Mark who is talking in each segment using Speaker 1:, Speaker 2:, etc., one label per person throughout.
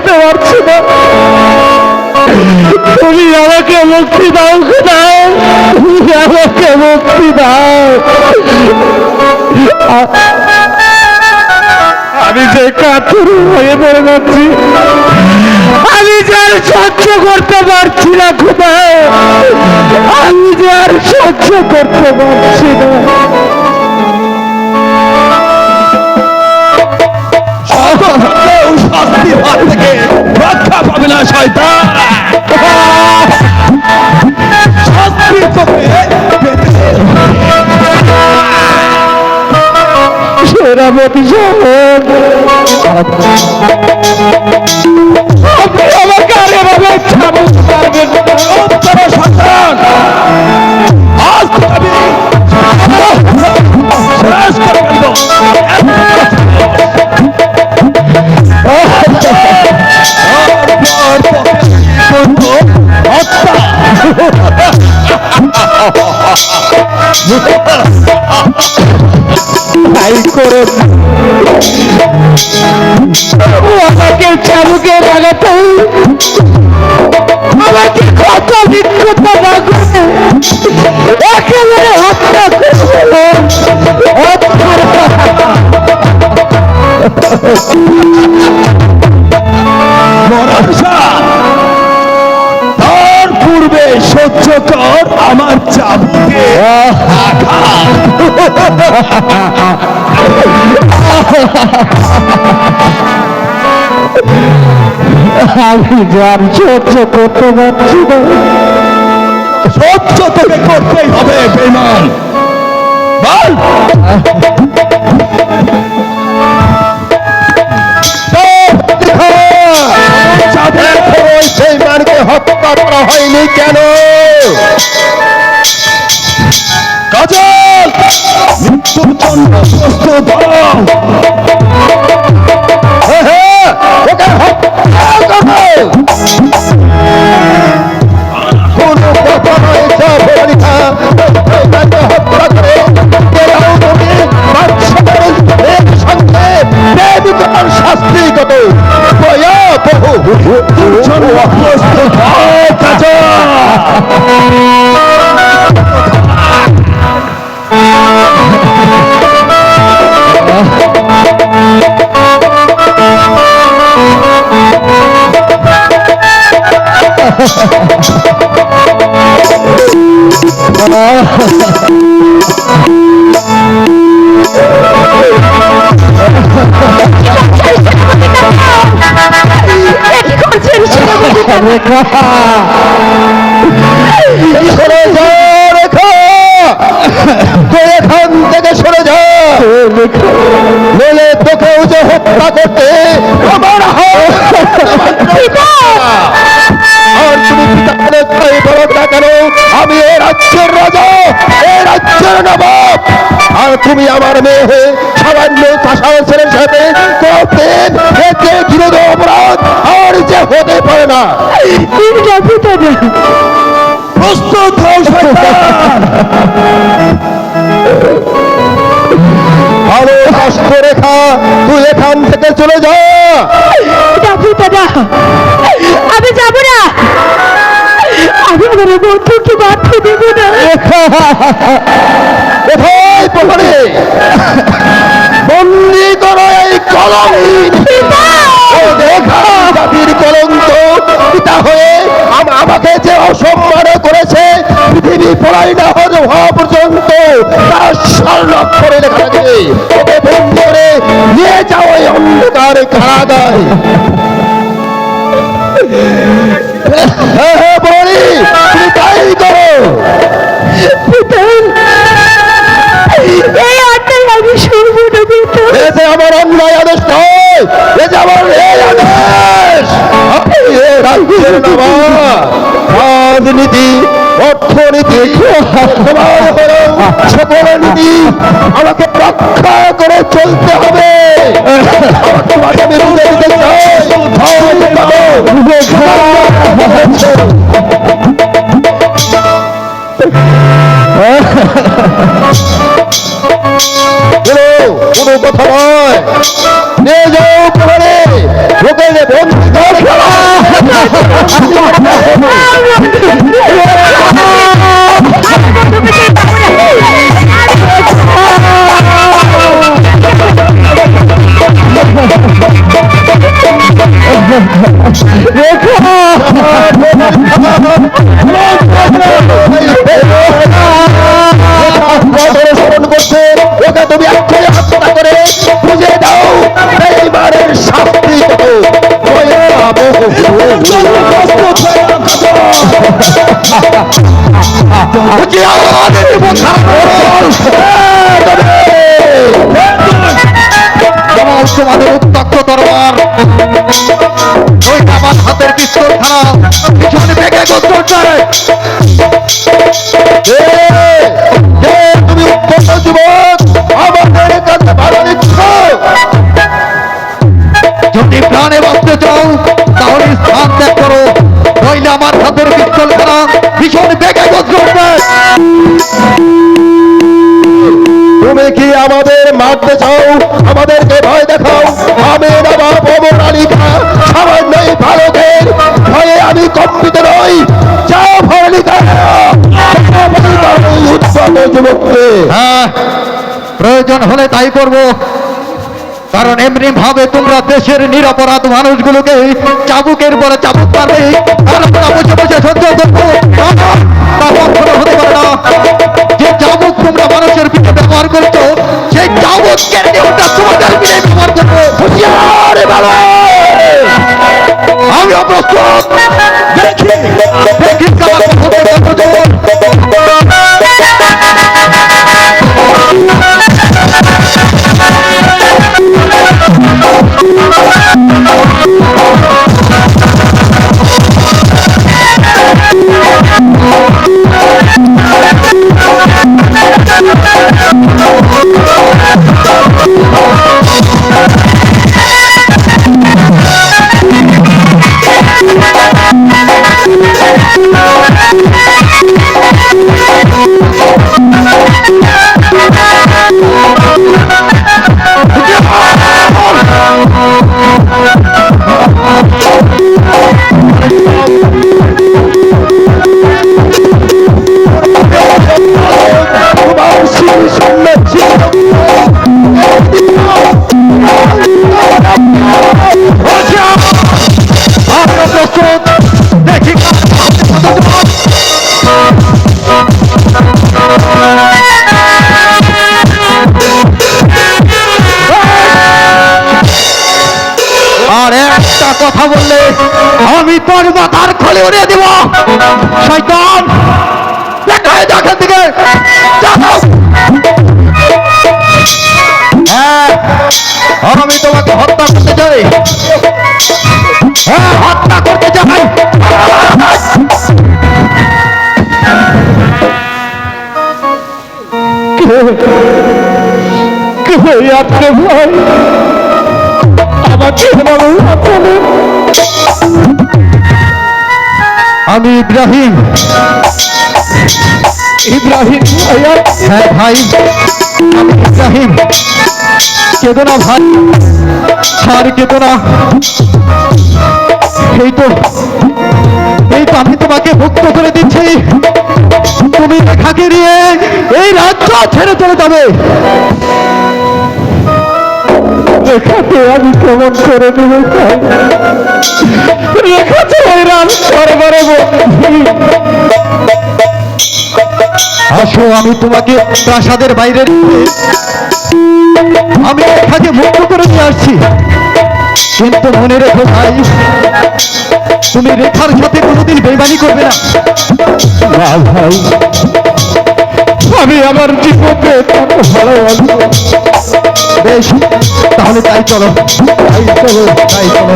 Speaker 1: করতে পারছি না। তুমি আমাকে মুক্তি দাও খোদা, আমাকে মুক্তি দাও। আমি যে কাতর হয়ে পড়ে যাচ্ছি, আমি যে আর সহ্য করতে পারছি না খোদা, আমি যে আর সহ্য করতে পারছি না।
Speaker 2: শাস্তির হাত থেকে রক্ষা পাবে না শয়তান। শাস্তি তোকে
Speaker 1: সেনাপতি সাহেব, আপনি আমাকে আর এভাবে ছাড়তে পারবেন না।
Speaker 2: সন্তান আজ আমি শেষ করে ফেলব।
Speaker 1: তাই করে আমাকে চাবুকে লাগাতে, আমাকে কত বিক্ষতা না করে একেবারে হত্যা করে
Speaker 2: তার পূর্বে সহ্য কর আমার চাবুকে
Speaker 1: আমি যার সহ্য করতে পারছি না।
Speaker 2: সহ্য তোকে করতেই হবে বেঈমান। বল সেই মানকে হত্যা করা হয়নি কেন? কাজল মৃত্যুর জন্য প্রস্তুত হও। ওকে হত্যা করো। কোনো কথা নয়, হত্যা করে শাস্তি কত এখান থেকে সরে যা, নইলে তোকেও যে হত্যা করতে আমার আর তুমি পিতাকে বলো না কেন আমি এই রাজ্যের রাজা, এই রাজ্যের নবাব, আর তুমি আমার মেয়ে হয়ে সামান্য চাষার ছেলের সাথে করতেন, এতে বিরোধ অপরাধ আর যে হতে পারে না। প্রস্তুত হও শয়তান। ভালো হস্তরেখা, তুই এখান থেকে চলে যা।
Speaker 1: আমি যাবো না, আমি আমার বন্ধুকে বাঁধতে দেব না।
Speaker 2: কোথায় প্রহরী? বন্দি করো এই কলঙ্ক, জাতির কলঙ্ক। পিতা হয়ে আমাকে যে অসম্মান করেছে, পৃথিবী পড়াই না হওয়া পর্যন্ত তার স্বর্ণাক্ষরে লেখা থাকে। ওকে বন্দি করে নিয়ে যাও এই অন্ধকার কারাগারে। বলি তুমি তাই করো।
Speaker 1: আমি শুনবো না।
Speaker 2: এতে আমার অন্যায় আদেশ নয়, এ যে আমার এই আদেশ। রাজ্যের রাজনীতি, অর্থনীতি, সকল নীতি আমাকে রক্ষা করে চলতে হবে। আমি বুঝে দিতে চাই কোনো কথা নয়। নিয়ে যাও, লোকের বন্ধুদের খেলা। স্মরণ করছে ওকে তুমি এক্ষুনি হত্যা করে খুঁজে দাও বেঈমানের শাস্তি কত তোমাদের উত্তক্ত তরবার ওইটা আমার হাতের পিস্তল খারাপ পিছনে বেগে গোত্র চায়। তুমি উত্তক্ত যুবক আমাদের কাছে ভালো দিচ্ছ। যদি প্রাণে বাঁচতে চাও তাহলে স্থান ত্যাগ করো, নইলে আমার হাতের পিস্তল খারাপ ভীষণ বেগে গোত্র চায়। তুমি কি আমাদের মারতে চাও, আমাদেরকে ভয় দেখাও? আমি নবাব ওমর আলী খাঁ সামান্যই ভারতের ভয়ে আমি কম্পিত নই। যাও ভরণী উৎপাদ যুবককে। হ্যাঁ, প্রয়োজন হলে তাই করব, কারণ এমনি ভাবে তোমরা দেশের নিরপরাধ মানুষগুলোকে চাবুকের পরে চাবুক পারবে আর আমরা বসে বসে সহ্য করবো তা কখনো হতে পারে না। যে চাবুক তোমরা মানুষের পিঠে ব্যবহার করছো সেই চাবুক কেড়ে নিয়ে ওটা তোমাদের পিঠে ব্যবহার করবো। হুঁশিয়ার ভালো, আমি অপ্রস্তুত। দেখি দেখি কার হতে কথা বললে আমি তোর মাথার খোলে উড়িয়ে দিব। শয়তান দেখায় দেখান থেকে আমি তোমাকে হত্যা করতে চাই। হ্যাঁ, হত্যা করতে চাই।
Speaker 1: আপনি ভাই আমাকে
Speaker 2: আমি ইব্রাহিম।
Speaker 1: ইব্রাহিম ভাইয়া?
Speaker 2: হ্যাঁ ভাই, আমি ইব্রাহিম। কেঁদো না ভাই, আর কেঁদো না। এই তো আমি তোমাকে মুক্ত করে দিচ্ছি। তুমি রেখাকে নিয়ে এই রাজ্য ছেড়ে চলে যাবে।
Speaker 1: রেখাতে আমি কেমন করে দেব? রেখাতে ওই রাম সরবরে
Speaker 2: আসো, আমি তোমাকে প্রাসাদের বাইরে আমি রেখাকে মুক্ত করে নিয়ে আসছি। কিন্তু মনে রেখো ভাই, তুমি রেখার সাথে কোনোদিন বেইমানি করবে না।
Speaker 1: ভাই, আমি আমার জীবনে ভালোবাসি।
Speaker 2: বেশ, তাহলে তাই চলো, তাই চলো, তাই চলো।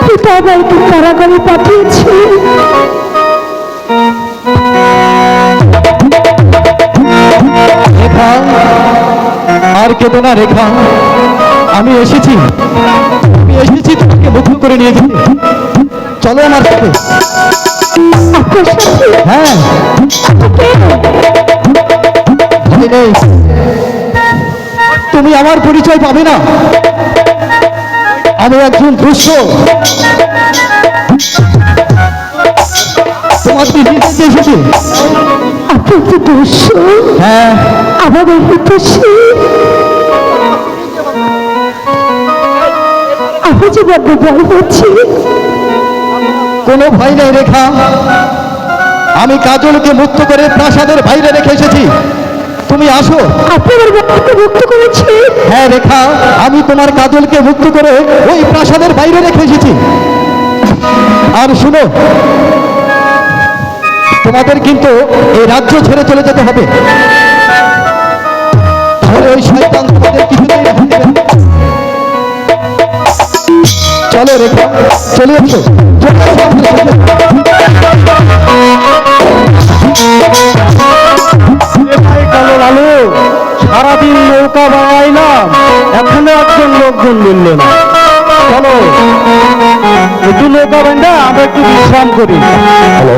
Speaker 3: পিতাবাইকে কারাগারে পাঠিয়েছি।
Speaker 2: রেখা, আর কেঁদো না রেখা, আমি এসেছি তোমাকে মুক্ত করে নিয়ে যেতে। চলো আমার সাথে। হ্যাঁ, ভয় নেই। তুমি আমার পরিচয় পাবে না। আমি একজন দুষ্ট, তোমার দিদি এসেছি।
Speaker 3: আপনি তো দোষ,
Speaker 2: হ্যাঁ,
Speaker 3: আমার দোষী। আমি যে বড্ড ভয় হচ্ছে।
Speaker 2: কোনো ভয় নেই রেখা, আমি কাজলকে মুক্ত করে প্রাসাদের বাইরে রেখে এসেছি। তুমি আসো।
Speaker 3: আপনি আমার বক্তব্য মুক্ত করেছি।
Speaker 2: হ্যাঁ রেখা, আমি তোমার কাজলকে মুক্ত করে ওই প্রাসাদের বাইরে রেখে এসেছি। আর শুনো, তোমাদের কিন্তু এই রাজ্য ছেড়ে চলে যেতে হবে, তাহলে ওই শয়তান তোমাদের কিছুতেই রাখতে দেবে না। চলো রেখা, চলে এসো।
Speaker 1: কালো লালু, সারাদিন নৌকা বাড়াইলাম, এখনো একজন লোকজন মিলল না। চলো একটু নৌকা বান্ধা আমরা একটু বিশ্রাম করি।
Speaker 2: হ্যালো,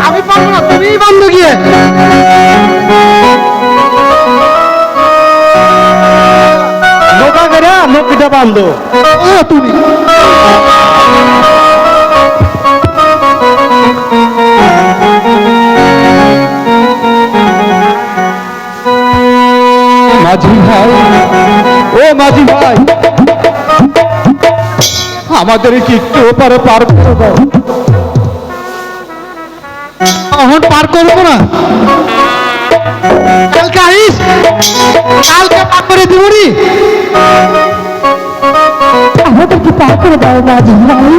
Speaker 1: আমি পারবো না, তুমি বন্ধ গিয়ে। নৌকা করে নৌকিটা বান্ধো।
Speaker 2: তুমি মাঝি ভাই, ও মাঝি ভাই, আমাদের কি একটু ওপারে পার করে দাও। এখন পার করবো না, কালকে আইস, কালকে পার করে দিবনি।
Speaker 3: আমাদেরকে পার করে দাও মাঝি ভাই।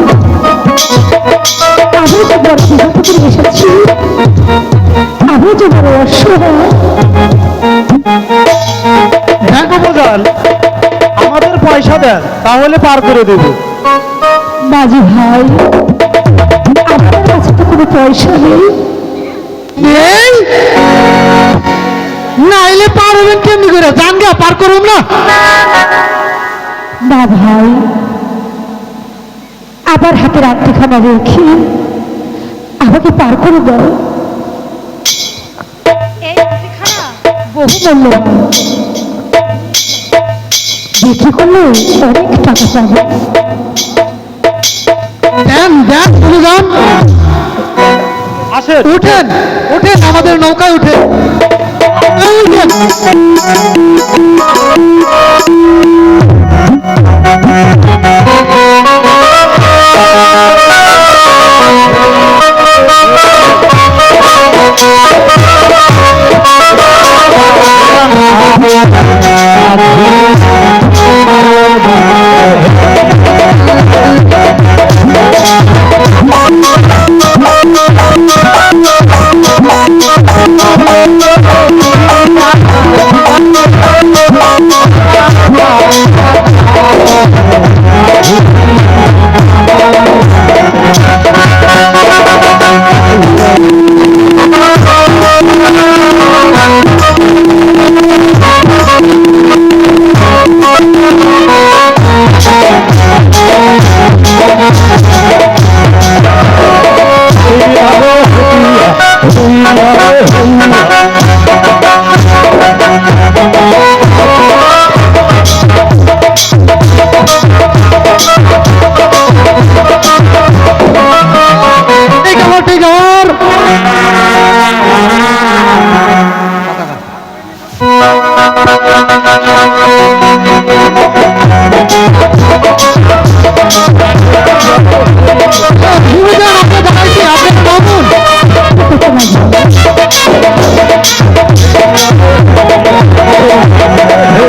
Speaker 3: আমি যে বড় বিপদে এসেছি, আমি যে বড় অসহায়।
Speaker 1: দেখো বোঝান, আমাদের পয়সা দেন, তাহলে পার করে দেব।
Speaker 3: মাঝি ভাই, আপনার কাছে তো কোনো পয়সা নেই।
Speaker 1: নেই নাইলে পার হবেন কেমনি করে? জানগা পার করুন না।
Speaker 3: না ভাই, আবার হাতের আটখানা রেখে আমাকে পার করে দাও। বহু মূল্যবান, বিক্রি করলে অনেক টাকা পাবে।
Speaker 1: দেন দেন, চলে যান। আসেন, উঠেন উঠেন, আমাদের নৌকায় উঠেন।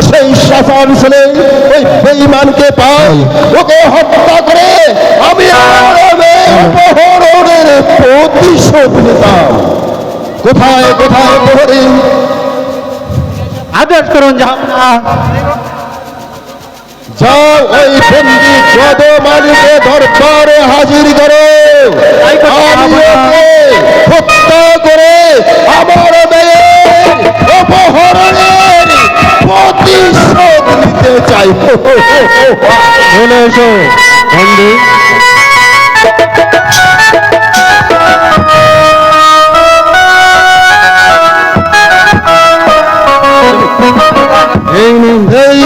Speaker 2: সেই শাসন ছেলে ওই বেঈমানকে পাই, ওকে হত্যা করে আমি অপহরণের প্রতিশোধ নিতাম। কোথায় কোথায় প্রহরী?
Speaker 1: আদেশ করুন, যাও।
Speaker 2: যাও ওই বন্দি যদ মালিকে দরবারে হাজির করো। আমি ওকে হত্যা করে আমার মেয়ের অপহরণের প্রতিশোধ নিতে চাই।
Speaker 1: চলে এসো বন্ধু।
Speaker 2: এই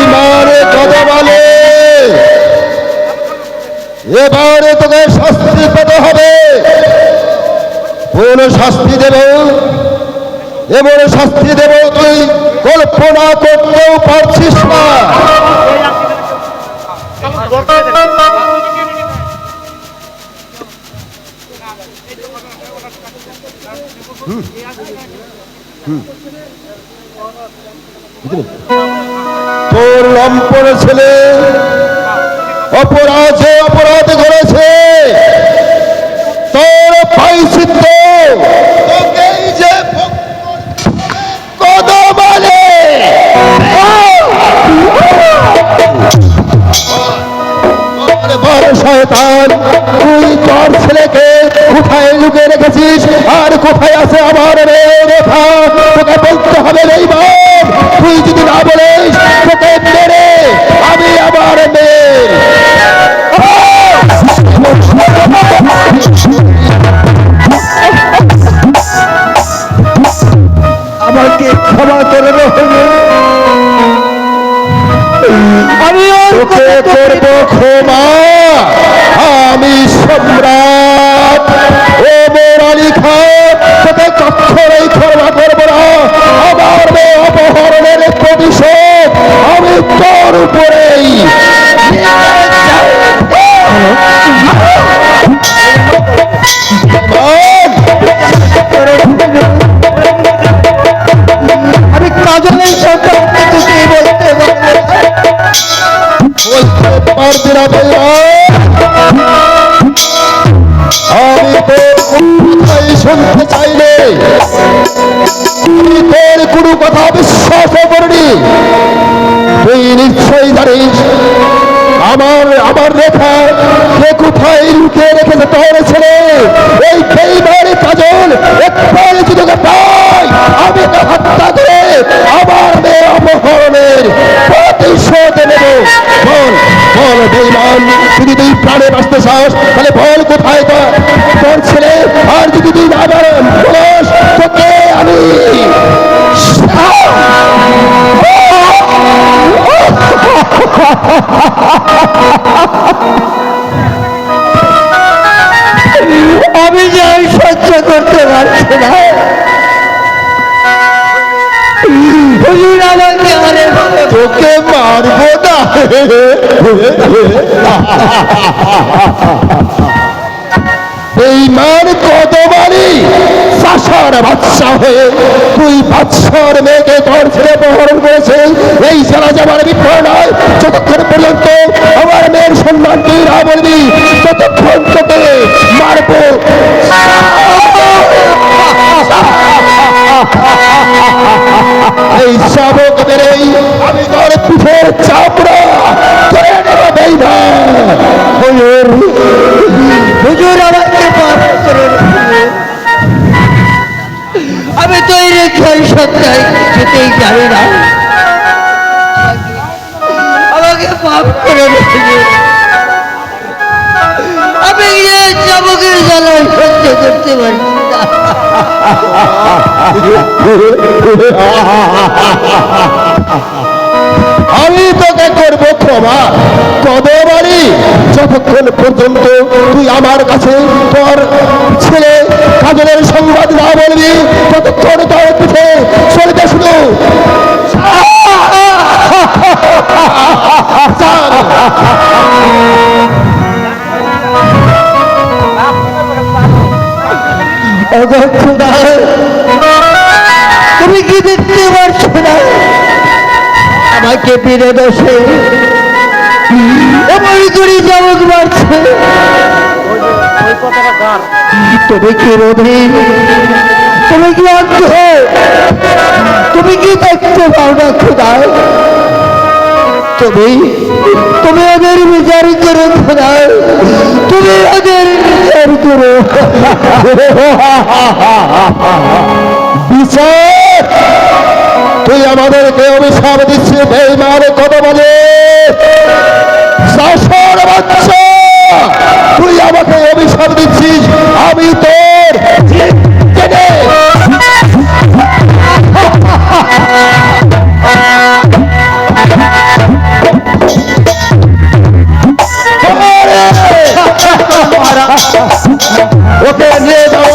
Speaker 2: এমন শাস্তি দেব, এমন শাস্তি দেব তুই কল্পনা করতেও পারছিস না। তোর লম্পট ছেলে অপরাধে অপরাধ করেছে, তোর পাইছিত্য তোকেই যে কদমালে বড় শয়তান, তুই তোর ছেলেকে কোথায় লুকিয়ে রেখেছিস আর কোথায় আছে আমার মেয়ের রেখা? তোকে বলতে হবে নেই বাপ, তুই যদি না বলিস তোকে মেরে আমি আমার মেয়ের আমাকে ক্ষমা করে দেবে,
Speaker 1: আমি
Speaker 2: তোকে করব ক্ষমা। আমি সম্রাট ওমর আলী খান তোকে কখনোই ক্ষমা করব না। আমার মেয়ে অপহরণের প্রতিশোধ আমি তোর উপরেই
Speaker 1: আমি কাজলের সন্তানকে তোকে বলতে
Speaker 2: পারবি না ভাইয়া। আমি তোর কথাই শুনতে চাইলে আমি তোর কোনো কথা বিশ্বাস করিনি। তুই নিশ্চয়ই জানিস আমার রেখা কে কোথায় লুকিয়ে রেখেছে তোর ছেলে। এই বেইমানি কাজল একবার যদি তোকে পাই আমি তো হত্যা করে আমার মেয়ে অপহরণের প্রতিশোধ নেব। বল বল বেইমান, যদি তুই প্রাণে বাঁচতে চাস তাহলে বল কোথায় তোর ছেলে। আর যদি তুই না বলিস তোকে আমি
Speaker 1: আমি যে আর সহ্য করতে পারছি না। হুজুর আমাকে আরে
Speaker 2: তোকে মারবো না। বেঈমান কদমালি চাষার বাদশা হয়ে তুই বাদশার মেয়েকে তোর ছেলে অপহরণ করেছে। এই সারা যাবার বিপ্লব নয়, যতক্ষণ পর্যন্ত আমার মেয়ের সম্মান তুই না বলবি ততক্ষণ তোকে মারবো। এই শাবক মেরেই আমি তোর পিঠের চাপড়া করে নেব বেঈমান।
Speaker 1: হুজুর আমাকে মাফ করে দিন। আমি তো এই রেখার সত্যায় যেতেই জানি না, আমাকে মাফ করে দিন। আমি এই চাবকের জ্বালায় সহ্য করতে পারছি না।
Speaker 2: আমি তোকে করবো ক্ষমা কদমালি, যতক্ষণ পর্যন্ত তুই আমার কাছে তোর ছেলে কাজলের সংবাদ না বলবি ততক্ষণ তোর পিঠে চলবে শুধু
Speaker 1: তুমি কি দেখতে পারছো না আমাকে পেরে দোষে এমন করে চাবক মারছে? তুমি কি রোধী, তুমি কি অন্ধ, তুমি কি দেখতে পাও না খোদায়? তুমি তুমি ওদের বিচার করো খোদায়, তুমি ওদের বিচার করো।
Speaker 2: বিচার? তুই আমাদেরকে অভিশাপ দিচ্ছিস বেঈমান কদমালি শাসন বাচ্চা, তুই আমাকে অভিশাপ দিচ্ছিস আমি তোর ওকে নিয়ে যাও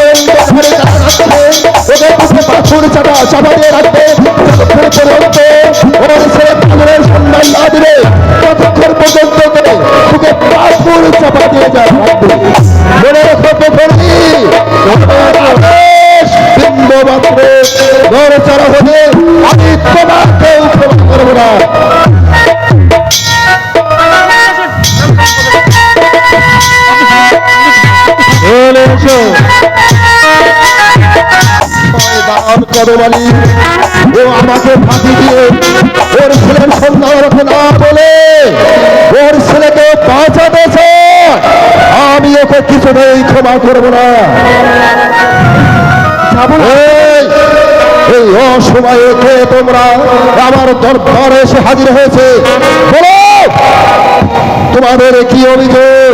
Speaker 2: চাপা চাপা দিয়ে রাখবে যতক্ষণ পর্যন্ত ওর ছেলে কাজের সন্ধান না দিবে ততক্ষণ পর্যন্ত করে তোকে পাথর চাপা দিয়ে যা রাখবে মনে রেখো প্রহরী বিন্দু মাত্র নড়চড়া হলে আমি তোমাকে উপভোগ করবো না।
Speaker 1: চলে এসো।
Speaker 2: দান কদমালি ও আমাকে ফাঁকি দিয়ে ওর ছেলের সন্ধান রাখে না বলে ওর ছেলেকে বাঁচাতে চায়, আমি ওকে কিছুতেই ক্ষমা করবো না। এই অসময়ে কে তোমরা আমার দরবারে এসে হাজির হয়েছে, বলো তোমাদের কি অভিযোগ?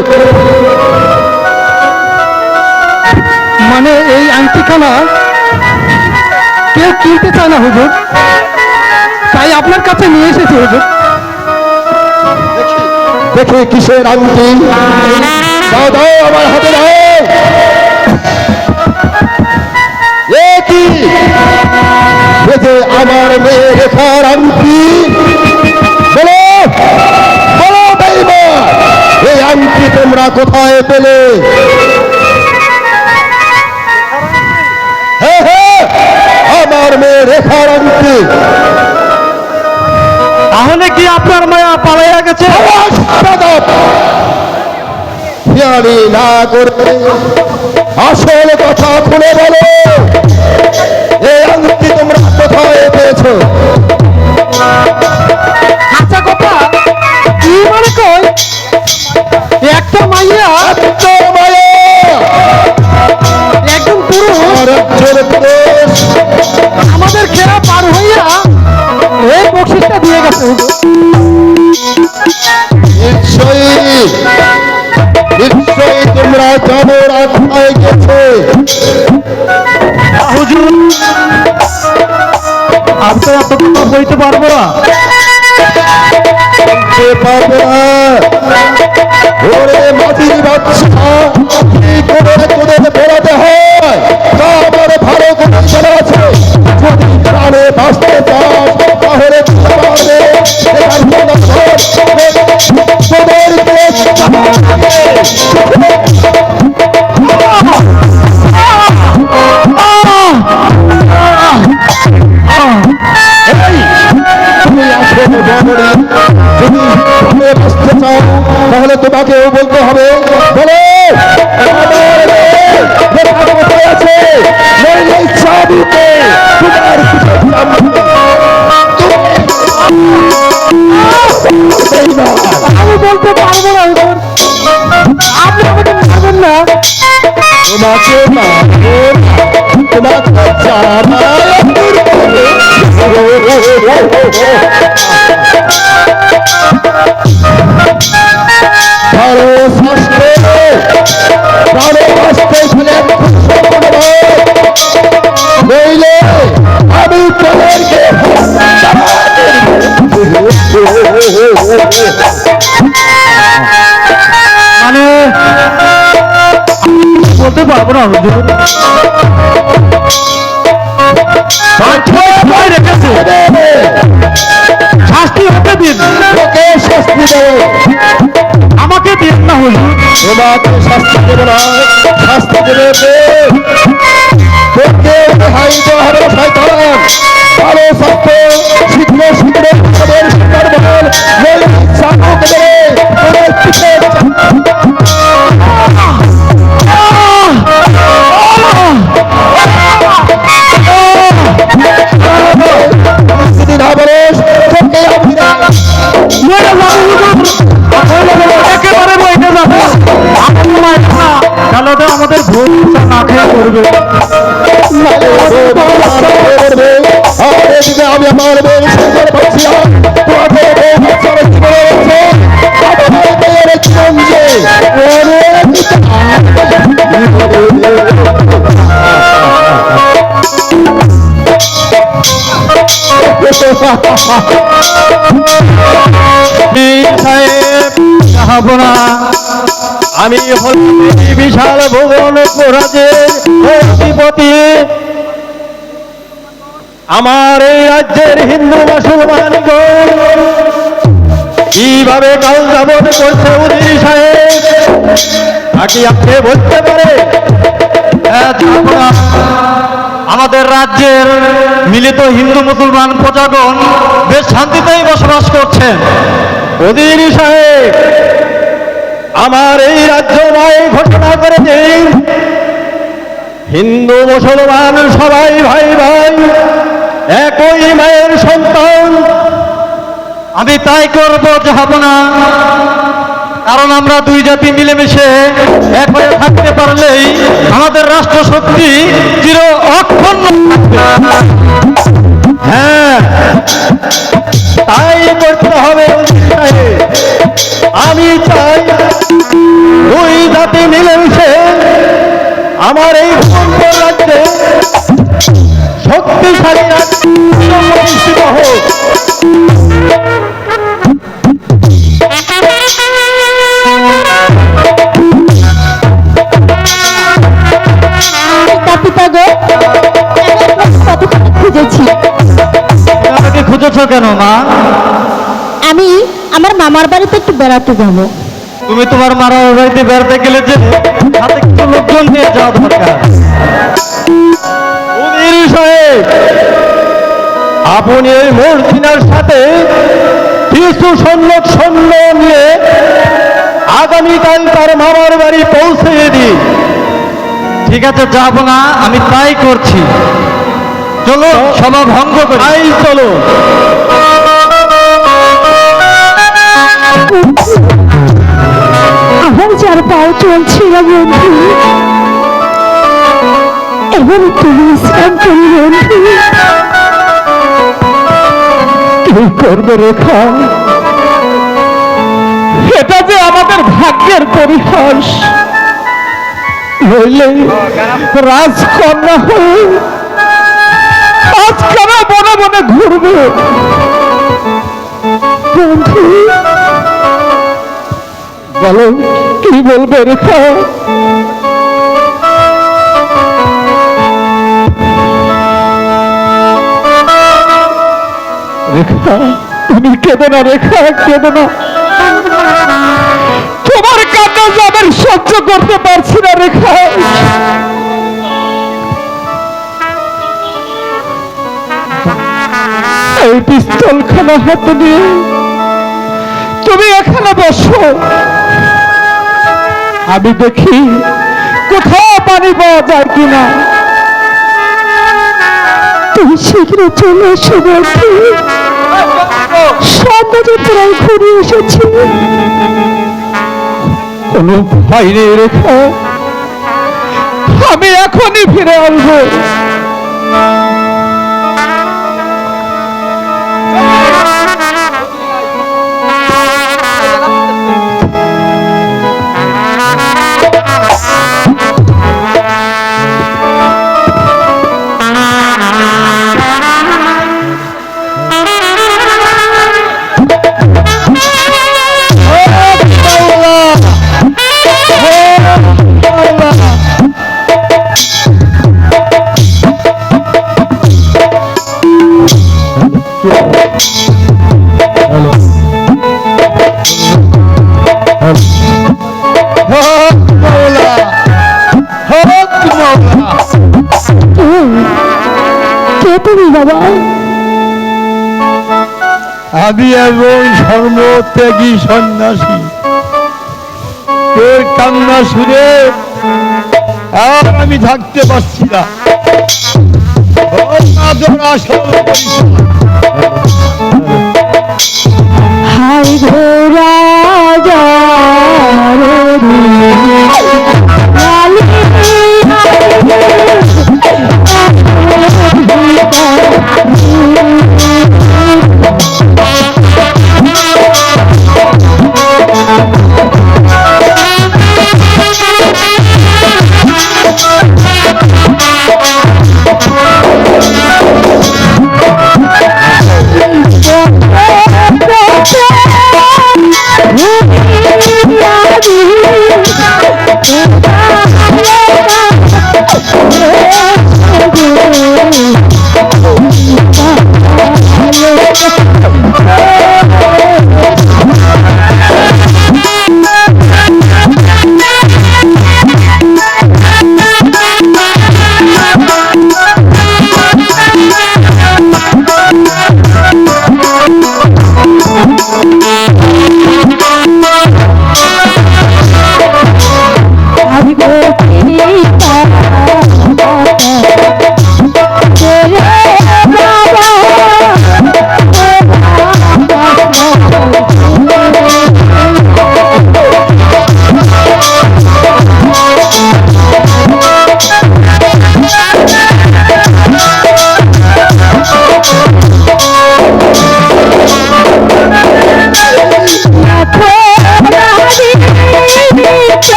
Speaker 1: মানে এই আংটিখানা কেউ কিনতে চায় না হুজুর, তাই আপনার কাছে নিয়ে এসেছি হুজুর।
Speaker 2: দেখে কিসের আংটি? দাও দাও আমার হাতে দাও। এ কি এ যে আমার মেয়ে রেখার আংটি? বলো বলো বেঈমান, এই আংটি তোমরা কোথায় পেলে? হ্যাঁ হ্যাঁ, আমার মেয়ে রেখার আংটি।
Speaker 1: তাহলে কি আপনার মায়া পালাইয়া গেছে?
Speaker 2: খেয়ালি না করে আসল কথা খুলে বলো, এই আংটি তোমরা কোথায় পেয়েছো?
Speaker 1: আচ্ছা কথা কি মানে কই একটা মাইয়া
Speaker 2: একটা মায়া,
Speaker 1: একজন পুরুষ
Speaker 2: আর একজন পুরুষ
Speaker 1: আমাদের খেলা পার হইয়া এই বকশিসটা দিয়ে গেছে হুজুর।
Speaker 2: নিশ্চয়ই নিশ্চয়ই তোমরা জানো রাখায় গেছে।
Speaker 1: হুজুর আমি তো এত কথা বলতে পারবো না।
Speaker 2: বলতে পারবে না? ওরে মাঝির বাচ্চা, কি করে তোদের বেড়াতে হয় তা আমার ভালো করে জানা আছে। যদি প্রাণে বাঁচতে চাস তাহলে তোদেরকে তুমি আসো বড়ি, যদি তুমি বাঁচতে চাও তাহলে তোমাকেও বলতে হবে। বলো আমার মেয়ে রেখা কোথায় আছে? নইলে চাবিতে তোমার পিঠে চাবি।
Speaker 1: আমি বলতে পারবো না হুজুর, আপনি আমাকে মারবেন না।
Speaker 2: তোমাকে মারবো, তোমাকে ভালো স্বাস্থ্য ভালো স্বাস্থ্য ছেলে নইলে আমি তোদেরকে
Speaker 1: মানে বলতে পারবো না হুজুর। ভয় রেখেছে, শাস্তি হতে দিন,
Speaker 2: ওকে শাস্তি দেবো।
Speaker 1: আমাকে দিন না হুজুর।
Speaker 2: তোমাকে শাস্তি দেবো না, শাস্তি দেবে তোকে রেহাই দেওয়া হবে শয়তান। ভালো স্বাস্থ্য শীঘ্র শীঘ্র তাদের শিকার বল নইলে চাকু দেবে তোদের পিঠে যদি না বলিস তোকে আমি
Speaker 1: একেবারে বইতে যাবে, তাহলে তো আমাদের ভোট না খেয়ে করবে।
Speaker 2: আমি আমার মেয়ের সুন্দর পাচ্ছি না, তোমাকে জীবন যে
Speaker 1: আমি হল বিশাল ভুবন পুরাজের অধিপতি
Speaker 2: আমার এই রাজ্যের হিন্দু মুসলমানগণ কিভাবে কাল যাবত করছে উজির সাহেব, নাকি আপনি বলতে পারে?
Speaker 1: আমাদের রাজ্যের মিলিত হিন্দু মুসলমান প্রজাগণ বেশ শান্তিতেই বসবাস করছেন।
Speaker 2: উজির সাহেব, আমার এই রাজ্য নয় ঘোষণা করে দিন, হিন্দু মুসলমান সবাই ভাই ভাই, একই মায়ের সন্তান।
Speaker 1: আমি তাই করব জাহাপনা, কারণ আমরা দুই জাতি মিলেমিশে এক হয়ে থাকতে পারলেই আমাদের রাষ্ট্র শক্তি চির অক্ষুণ্ণ থাকবে।
Speaker 2: হ্যাঁ, তাই করতে হবে উজির সাহেব। আমি চাই দুই জাতি মিলেমিশে আমার এই ভূখণ্ড রাজ্যে শক্তিশালী রাজ্য প্রতিষ্ঠিত হোক।
Speaker 3: পিতা গো, কতক্ষণ খুঁজেছি।
Speaker 1: আমাকে খুঁজেছ কেন মা?
Speaker 3: আমি আমার মামার বাড়িতে একটু বেড়াতে যাব।
Speaker 1: তুমি তোমার মারার বাড়িতে বেড়াতে গেলে যে হাতে কিছু লোকজন নিয়ে যাওয়া দরকার।
Speaker 2: উজির সাহেব, আপনি এই মর্জিনার সাথে কিছু সৈন্য নিয়ে আগামীকাল তার মামার বাড়ি পৌঁছে দিন।
Speaker 1: ঠিক আছে যাব না, আমি তাই করছি। চলো সভা ভঙ্গ করি।
Speaker 2: তাই চলো।
Speaker 3: আমার যার পাও চলছে না বন্ধু, এবার তুমি বিশ্রাম করি বন্ধু।
Speaker 1: কি করবে রেখা? এটা যে আমাদের ভাগ্যের পরিহাস। নইলে রাজকন্যা হয়ে আজ কেন বনে বনে ঘুরবে?
Speaker 3: বন্ধু,
Speaker 1: বলো কি বলবে রেখা? রেখা, তুমি কেঁদো না রেখা, কেঁদো না। তোমার কান্না যে আমি সহ্য করতে পারছি না রেখা। এই পিস্তল খানা হাতে নিয়ে তুমি এখানে বসো, আমি দেখি কোথাও পানি পাওয়া যায় কিনা।
Speaker 3: তুমি শীঘ্র চলে এসো বন্ধু। সন্ধ্যা যে প্রায় ঘুরে এসেছি।
Speaker 1: কোনো ভয় নেই রেখা, আমি এখনই ফিরে আসবো।
Speaker 3: কে তুমি বাবা?
Speaker 2: আমি এবং ধর্মত্যাগী সন্ন্যাসী। তোর কান্না শুনে আর আমি থাকতে পারছি না।
Speaker 3: হাই গো রাজা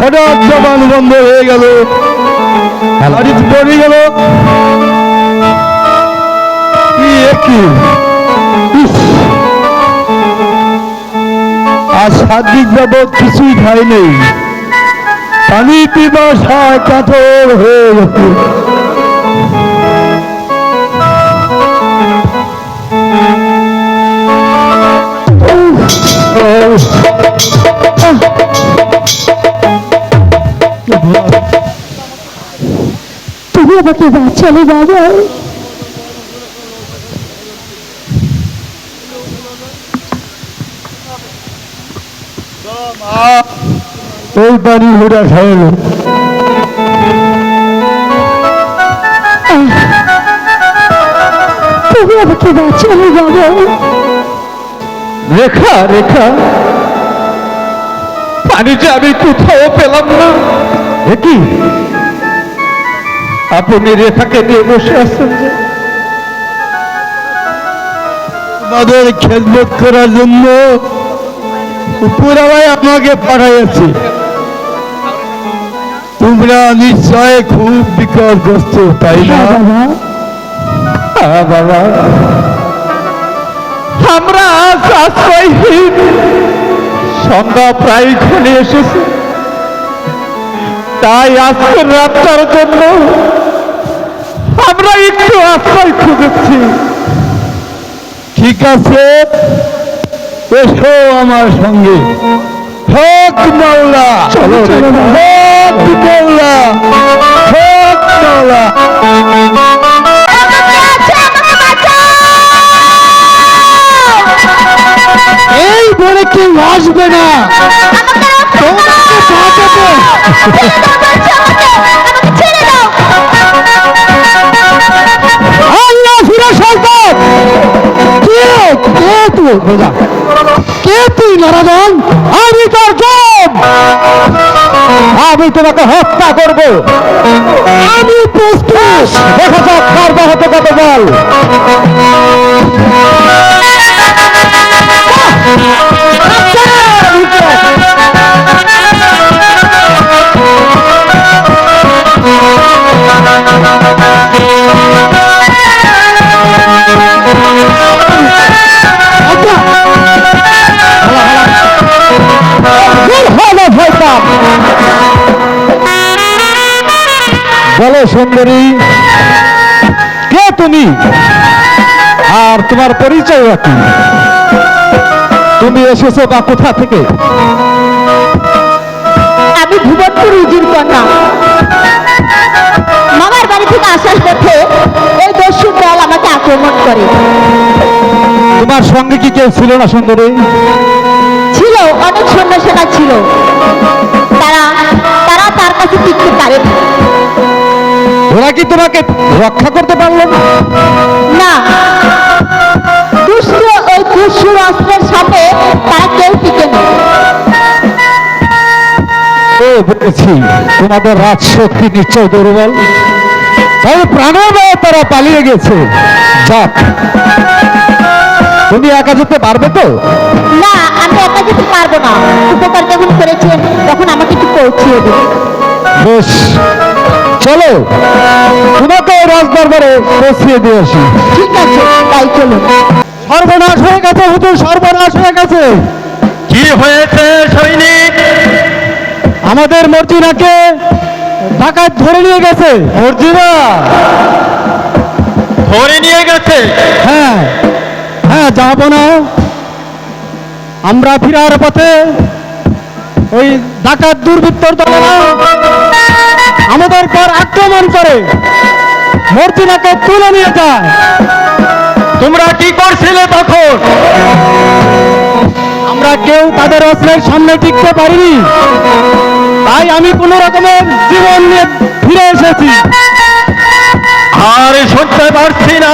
Speaker 2: হঠাৎ জবান বন্ধ হয়ে গেল, গাড়ি পড়ে গেল। কি ইস, আজ 7 দিন যাবৎ কিছুই খাই নেই, পানি পিপাসায় কাতর হয়ে গেছে।
Speaker 3: তুমি আমাকে বাঁচালে বাবা।
Speaker 2: ওই পানি ঘোড়া খাওয়ালো।
Speaker 3: তুমি আমাকে বাঁচালে বাবা।
Speaker 1: রেখা রেখা, পানিটা আমি কোথাও পেলাম না।
Speaker 2: কি
Speaker 1: আপনি রেখাকে নিয়ে বসে আছেন যে?
Speaker 2: তোমাদের খেদমত করার জন্য উপরাবাই আমাকে পাঠাইয়াছে। তোমরা নিশ্চয় খুব বিকটগ্রস্ত, তাই না?
Speaker 3: বাবা
Speaker 1: হ্যাঁ বাবা, আমরা আজ আশ্রয়হীন, সন্ধ্যা প্রায় ঘনে এসেছে, তাই আজকের রাতটার জন্য আমরা একটু আশ্রয় খুঁজেছি।
Speaker 2: ঠিক আছে, এসো আমার সঙ্গে। হক মাওলা,
Speaker 1: চলো রে।
Speaker 2: হক মাওলা, হক মাওলা। এই বলে কেউ আসবে না, তোমাকে বাঁচাতে। আল্লাহ ফিরে সন্তান, কে তুই নারায়ণ? আমি তোর জম, আমি তোমাকে হত্যা করব। আমি প্রস্তুত, দেখা যাক কার বাহাতে কত বল। বলো সুন্দরী, কে তুমি আর তোমার পরিচয় কি? তুমি এসেছো বা কোথা থেকে?
Speaker 3: আমি ভুবনপুর উজির কন্যা। মামার বাড়ি থেকে আসার পথে এই দস্যু দল আমাকে আক্রমণ করে।
Speaker 2: তোমার সঙ্গে কি কেউ ছিল না সুন্দরী?
Speaker 3: ছিল, অনেক সৈন্যসেনা ছিল, তারা তারা তার কাছে টিকতে পারে
Speaker 2: ওরা কি তোমাকে রক্ষা করতে পারলো না?
Speaker 3: না। দুষ্ট ওই দুষ্টুর অস্ত্রের সাথে তারা কেউ টিকে না।
Speaker 2: ও বুঝেছি, তোমাদের রাজশক্তি নিশ্চয় দুর্বল, তাই প্রাণের ভয়ে তারা পালিয়ে গেছে। যাক, তুমি একা যেতে পারবে তো?
Speaker 3: না, আমি একা যেতে পারবো না। উপকার যখন করেছেন তখন আমাকে একটু পৌঁছিয়ে দিন।
Speaker 2: বেশ, চলো তোমাকে রাজদরবারে পৌঁছিয়ে দিয়ে আসি।
Speaker 3: ঠিক আছে, তাই চলুন।
Speaker 2: সর্বনাশ হয়ে গেছে হুজুর, সর্বনাশ হয়ে গেছে।
Speaker 1: কি হয়েছে সৈনিক?
Speaker 2: আমাদের মর্জিনাকে ডাকাত ধরে নিয়ে গেছে। মর্জিনা
Speaker 1: ধরে নিয়ে গেছে?
Speaker 2: হ্যাঁ হ্যাঁ, যাবো না। আমরা ফিরার পথে ওই ডাকাত দুর্বৃত্তর দলেরা আমাদের পর আক্রমণ করে মর্জিনাকে তুলে নিয়ে যায়।
Speaker 1: তোমরা কি করছিলে তখন?
Speaker 2: আমরা কেউ তাদের অস্ত্রের সামনে টিকতে পারিনি, তাই আমি কোনো রকমের জীবন নিয়ে ফিরে এসেছি।
Speaker 1: আর সত্যি পারছি না,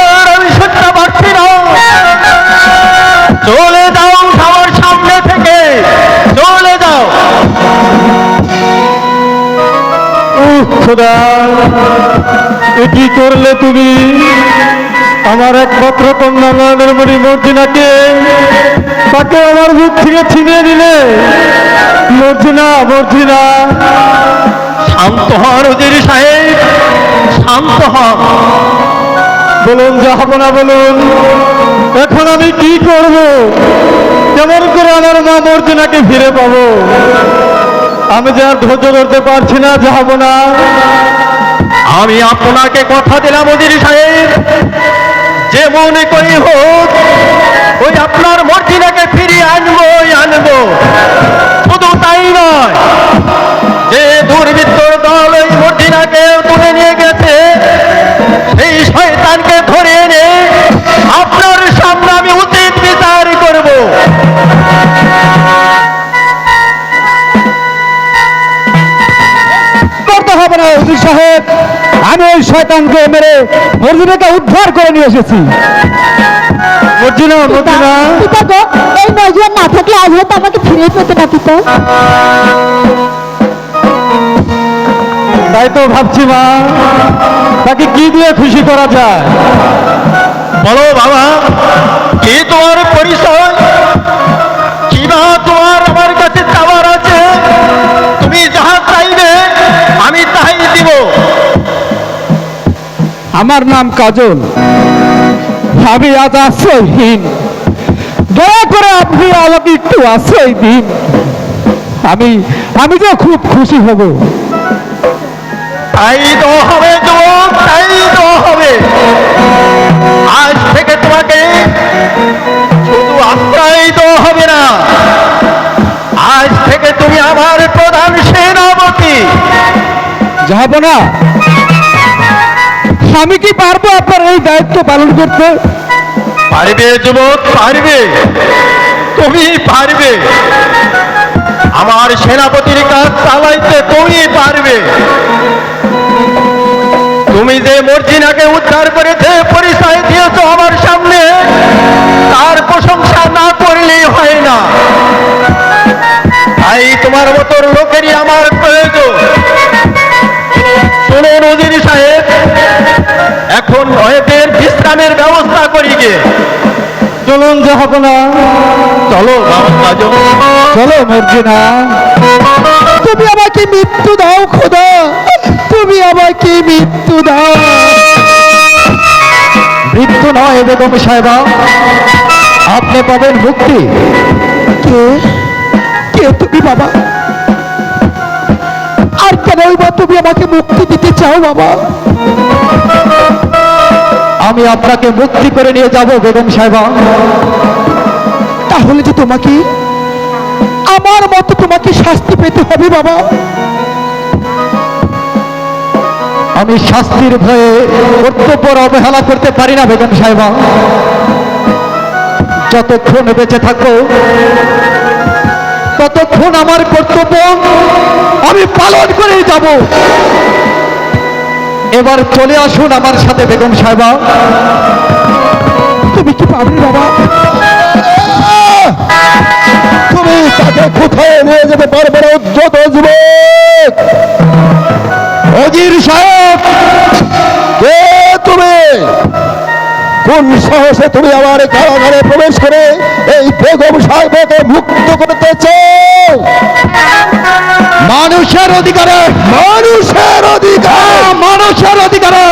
Speaker 1: আর আমি সত্যি পারছি না। চলে যাও আমার সামনে থেকে, চলে যাও।
Speaker 2: খোদা, এ কি করলে তুমি? আমার একমাত্র কন্যা নয়নের মণি মর্জিনাকে, তাকে আমার বুক থেকে ছিনিয়ে নিলে।
Speaker 1: মর্জিনা মর্জিনা,
Speaker 2: শান্ত হন উজির সাহেব, শান্ত হন।
Speaker 1: বলুন জাহাপনা বলুন, এখন আমি কি করব? কেমন করে আমার মা মর্জিনাকে ফিরে পাবো? আমি যে আর ধৈর্য ধরতে পারছি না জাহাপনা।
Speaker 2: আমি আপনাকে কথা দিলাম উজির সাহেব, যে মনে করি হোক ওই আপনার মর্জিনাকে ফিরিয়ে আনবো। শুধু তাই নয়, যে দুর্বৃত্তর দল ওই মর্জিনাকে তুলে নিয়ে গেছে, সেই শয়তানকে ধরে এনে আপনার সামনে আমি উচিত বিচার করব।
Speaker 1: করতে হবে না উজির সাহেব, আমি ওই শয়তানকে মেরে মর্জিনাকে উদ্ধার করে নিয়ে এসেছি। মর্জিনা মর্জিনা,
Speaker 3: পিতা গো, এই নজর না থাকলে আজ হয়তো আমাকে ফিরে পেতো না পিতা।
Speaker 1: তাই তো ভাবছি মা, তাকে কি দিয়ে খুশি করা যায়?
Speaker 2: বলো বাবা, কি তোমার পরিচয়? কি বা তোমার আমার কাছে চাওয়ার আছে? তুমি যাহা চাইবে আমি তাই দিব।
Speaker 1: আমার নাম কাজল, আমি আজ আশ্রয়হীন। দয়া করে আপনি আমাকে একটু আশ্রয় দিন, আমি তো খুব খুশি হব।
Speaker 2: তাই তো হবে যুবক, তাই তো হবে। আজ থেকে তোমাকে শুধু আশ্রয় তো হবে না, আজ থেকে তুমি আমার প্রধান সেনাপতি।
Speaker 1: জাহাপনা, আমি কি পারবো আপনার এই দায়িত্ব পালন করতে?
Speaker 2: পারবে যুবক, পারবে, তুমি পারবে। আমার সেনাপতির কাজ চালাইতে তুমি পারবে। তুমি যে মর্জিনাকে উদ্ধার করেছে, পরিচয় দিয়েছ আমার সামনে, তার প্রশংসা না করলেই হয় না। তাই তোমার মতো লোকেরই আমার প্রয়োজন। শুনুন উজির সাহেব, এখন এদের বিশ্রামের ব্যবস্থা করি গে।
Speaker 1: চলুন জাহাপনা,
Speaker 2: চলো বাবা কাজল।
Speaker 1: চলো মর্জিনা। তুমি আমাকে মৃত্যু দাও খোদা, তুমি আমাকে মৃত্যু দাও। মৃত্যু নয় বেগম সাহেবা, আপনি পাবেন মুক্তি। কে কে তুমি বাবা? আর কেনই বা তুমি আমাকে মুক্তি দিতে চাও বাবা? আমি আপনাকে মুক্তি করে নিয়ে যাব বেগম সাহেবা। তাহলে যে তোমাকে আমার মতো তোমাকে শাস্তি পেতে হবে বাবা। আমি শাস্তির ভয়ে কর্তব্যের অবহেলা করতে পারি না বেগম সাহেবা। যতক্ষণ বেঁচে থাকবো ততক্ষণ আমার কর্তব্য আমি পালন করেই যাব। এবার চলে আসুন আমার সাথে বেগম সাহেবা। তুমি কি পারবে বাবা?
Speaker 2: তুমি তাকে কোথায় নিয়ে যেতে পারবে না উদ্যত যুবক?
Speaker 1: অজির সাহেব,
Speaker 2: কে তুমি? কোন সাহসে তুমি আমার কারাগারে প্রবেশ করে এই বেগম সাহেবকে মুক্ত করতে চাও?
Speaker 1: মানুষের অধিকারে,
Speaker 2: মানুষের অধিকার,
Speaker 1: মানুষের অধিকারে।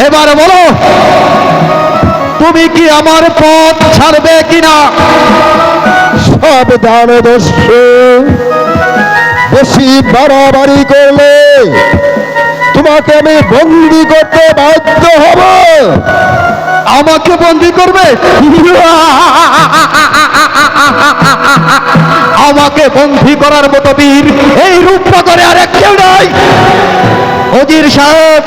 Speaker 1: এবার বলো, তুমি কি আমার পথ ছাড়বে কিনা?
Speaker 2: সাবধান দস্যু, বেশি বাড়াবাড়ি করলে তোমাকে আমি বন্দি করতে বাধ্য হব।
Speaker 1: আমাকে বন্দি করবে? আমাকে বন্দি করার মতো বীর এই রূপনগরে আর কেউ নাই। অজির সাহেব,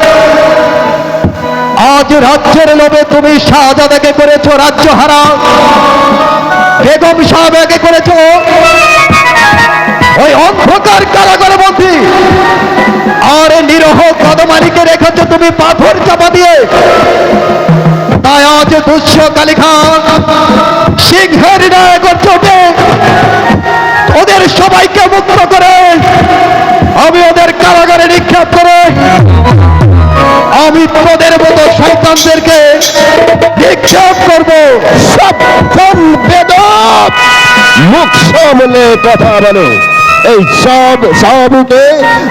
Speaker 1: আজ রাজ্যের লোভে তুমি শাহজাদাকে করেছো রাজ্য হারা, বেগম সাহেবকে করেছো ওই অন্ধকার কারাগারে বন্দী, আর নিরহ কদমানিকে রেখেছো তুমি পাথর চাপা দিয়ে। তাই আজ দুঃস্য কালী খান সিংহের ন্যায় করছে, ওদের সবাইকে মুক্ত করে আমি ওদের কারাগারে নিক্ষেপ করে আমি তোদের মতো শয়তানদেরকে নিক্ষেপ করবো।
Speaker 2: সাবধান বেদব, মুখ সামলে কথা বলো। এই সাবুকে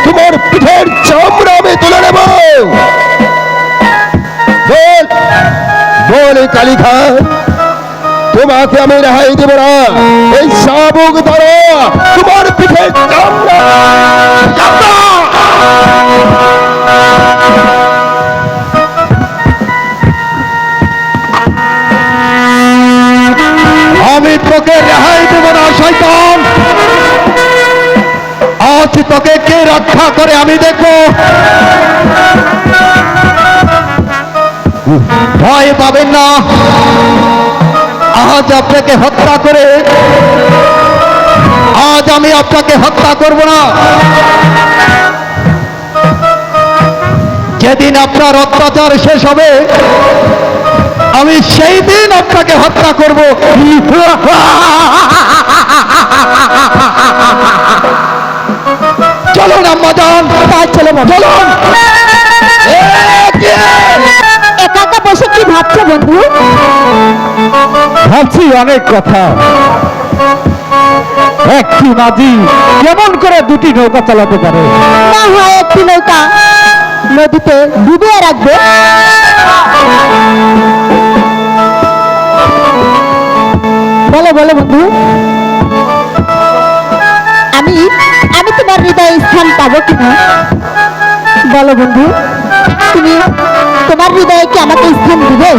Speaker 2: তোমার পিঠের চামড়া আমি তুলে নেব। বল বল কালিখা, তোমাকে আমি রেহাই দেব না। এই সাবুক ধরো, তোমার পিঠের চামড়া।
Speaker 1: আমি তোকে রেহাই দেব না শয়তান। আজ তোকে কে রক্ষা করে আমি দেখব। ভয় পাবেন না, আজ আপনাকে হত্যা করে আজ আমি আপনাকে হত্যা করব না। যেদিন আপনার অত্যাচার শেষ হবে আমি সেই দিন আপনাকে হত্যা করব। চলুন আম্মাজান, চলুন চলুন।
Speaker 3: একা একা বসে কি ভাবছো বন্ধু?
Speaker 1: ভাবছি অনেক কথা। একটি মাঝি কেমন করে দুটি নৌকা চালাতে পারে?
Speaker 3: না হয় একটি নৌকা নদীতে ডুবিয়ে রাখবে। বলো বলো বন্ধু, আমি আমি তোমার হৃদয়ে স্থান পাবো কিনা? বলো বন্ধু, তুমি তোমার হৃদয়ে কি আমাকে স্থান দিবে?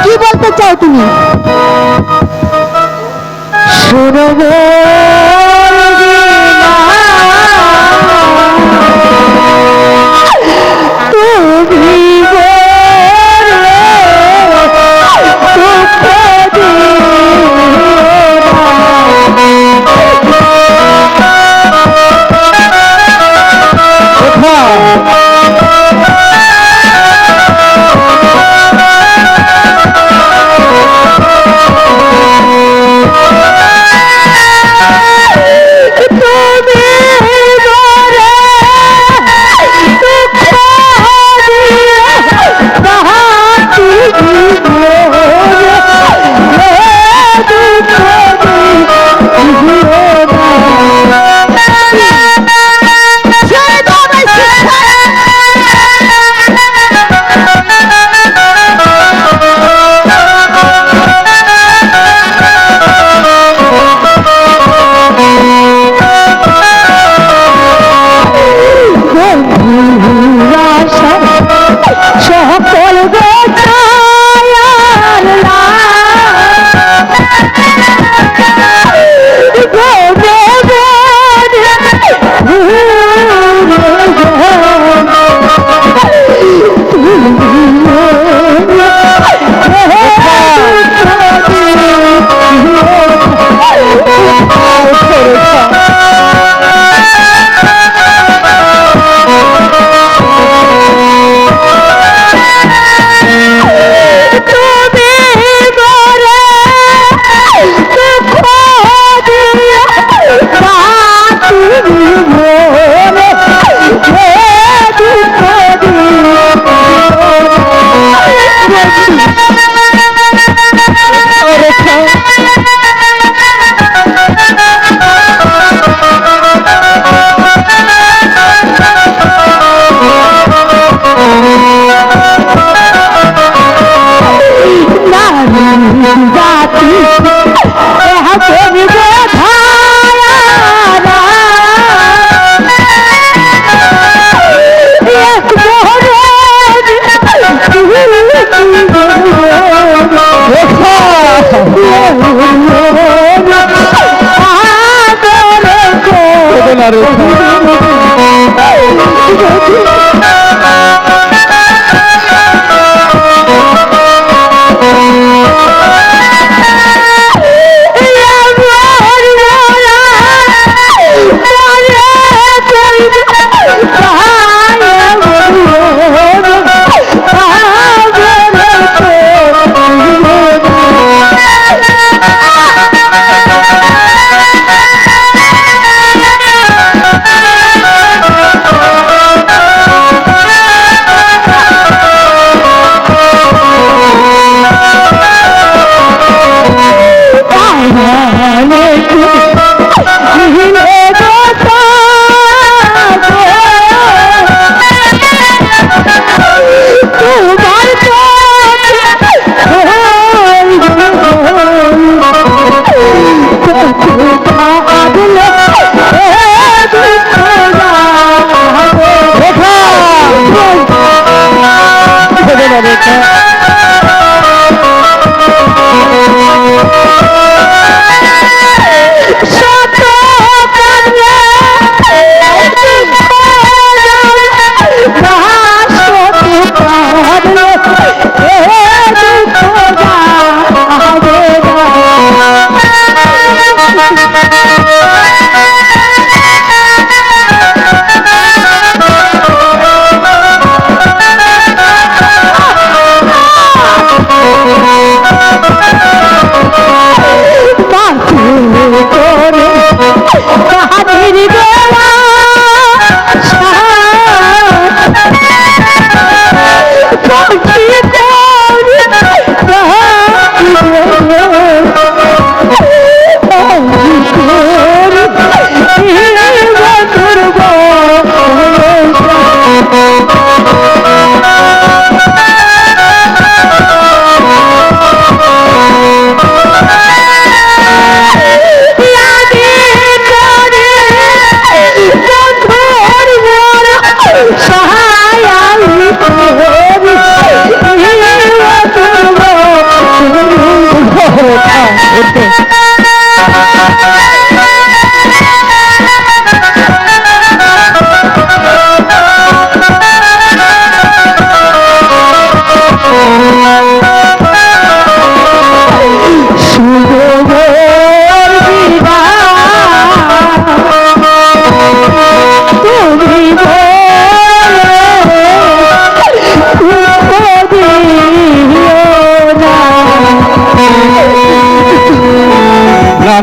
Speaker 3: কি বলতে চাও তুমি?
Speaker 1: শুনবো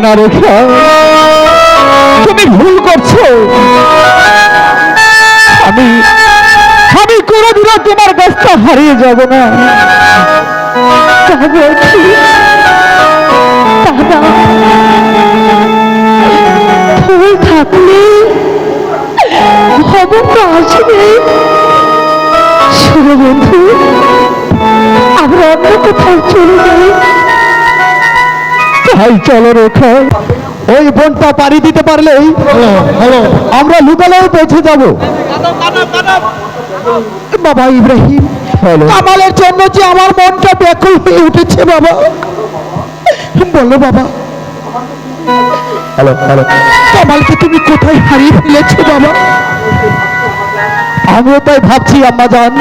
Speaker 1: না রেখা, তুমি ভুল করছো। আমি আমি কোনোদিনও তোমার কাছটা হারিয়ে যাব না।
Speaker 3: তবে কি দাদা, ফুল থাকলে খবর তো আসবে। শোনো বন্ধু, আমরা অন্য কোথাও চলে যাই।
Speaker 1: তাই চলো রেখা, ওই বনটা পাড়ি দিতে পারলেই আমরা লুকালেও পৌঁছে যাব।
Speaker 3: বাবা ইব্রাহিম, কামালের জন্য যে আমার মনটা ব্যাকুল হয়ে উঠেছে বাবা। বলো বাবা,
Speaker 2: হ্যালো হ্যালো
Speaker 3: কামালকে তুমি কোথায় হারিয়ে ফেলেছো বাবা?
Speaker 1: আমিও তাই ভাবছি আম্মা জান।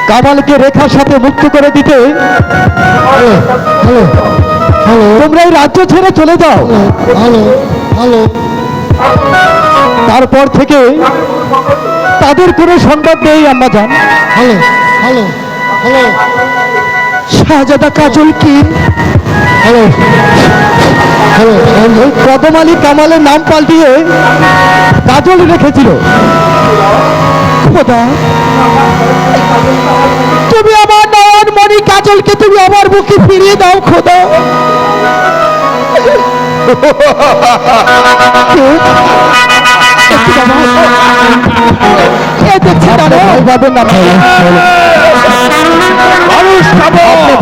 Speaker 1: কামালকে রেখার সাথে মুক্ত করে দিতে তোমরা এই রাজ্য ছেড়ে চলে যাও। তারপর থেকে তাদের কোনো সংবাদ নেই আম্মা জান।
Speaker 3: শাহজাদা কাজল কি?
Speaker 1: কদম আলী কামালের নাম পাল্টিয়ে কাজল রেখেছিল।
Speaker 3: খোদা, তুমি আমার নয়নমণি কাজলকে তুমি আমার বুকে ফিরিয়ে দাও খোদা।
Speaker 1: ভয় পাবেন না,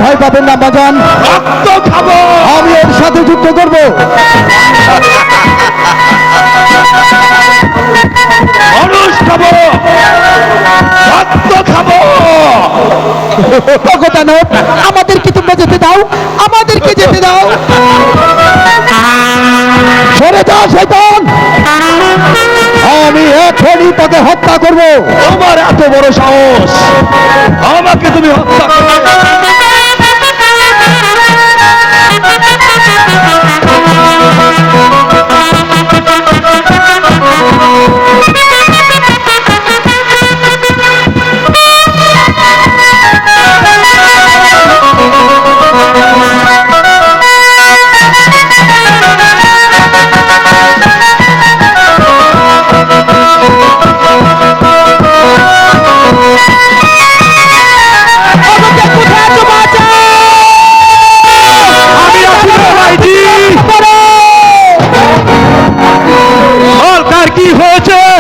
Speaker 1: ভয় পাবেন না বাজান, আমি এর সাথে যুদ্ধ করবো।
Speaker 3: আমাদেরকে তোমরা যেতে দাও, আমাদেরকে যেতে দাও।
Speaker 1: সরে যা শয়তান, আমি এখনই তোকে হত্যা করব।
Speaker 2: তোমার এত বড় সাহস, আমাকে তুমি হত্যা করবে?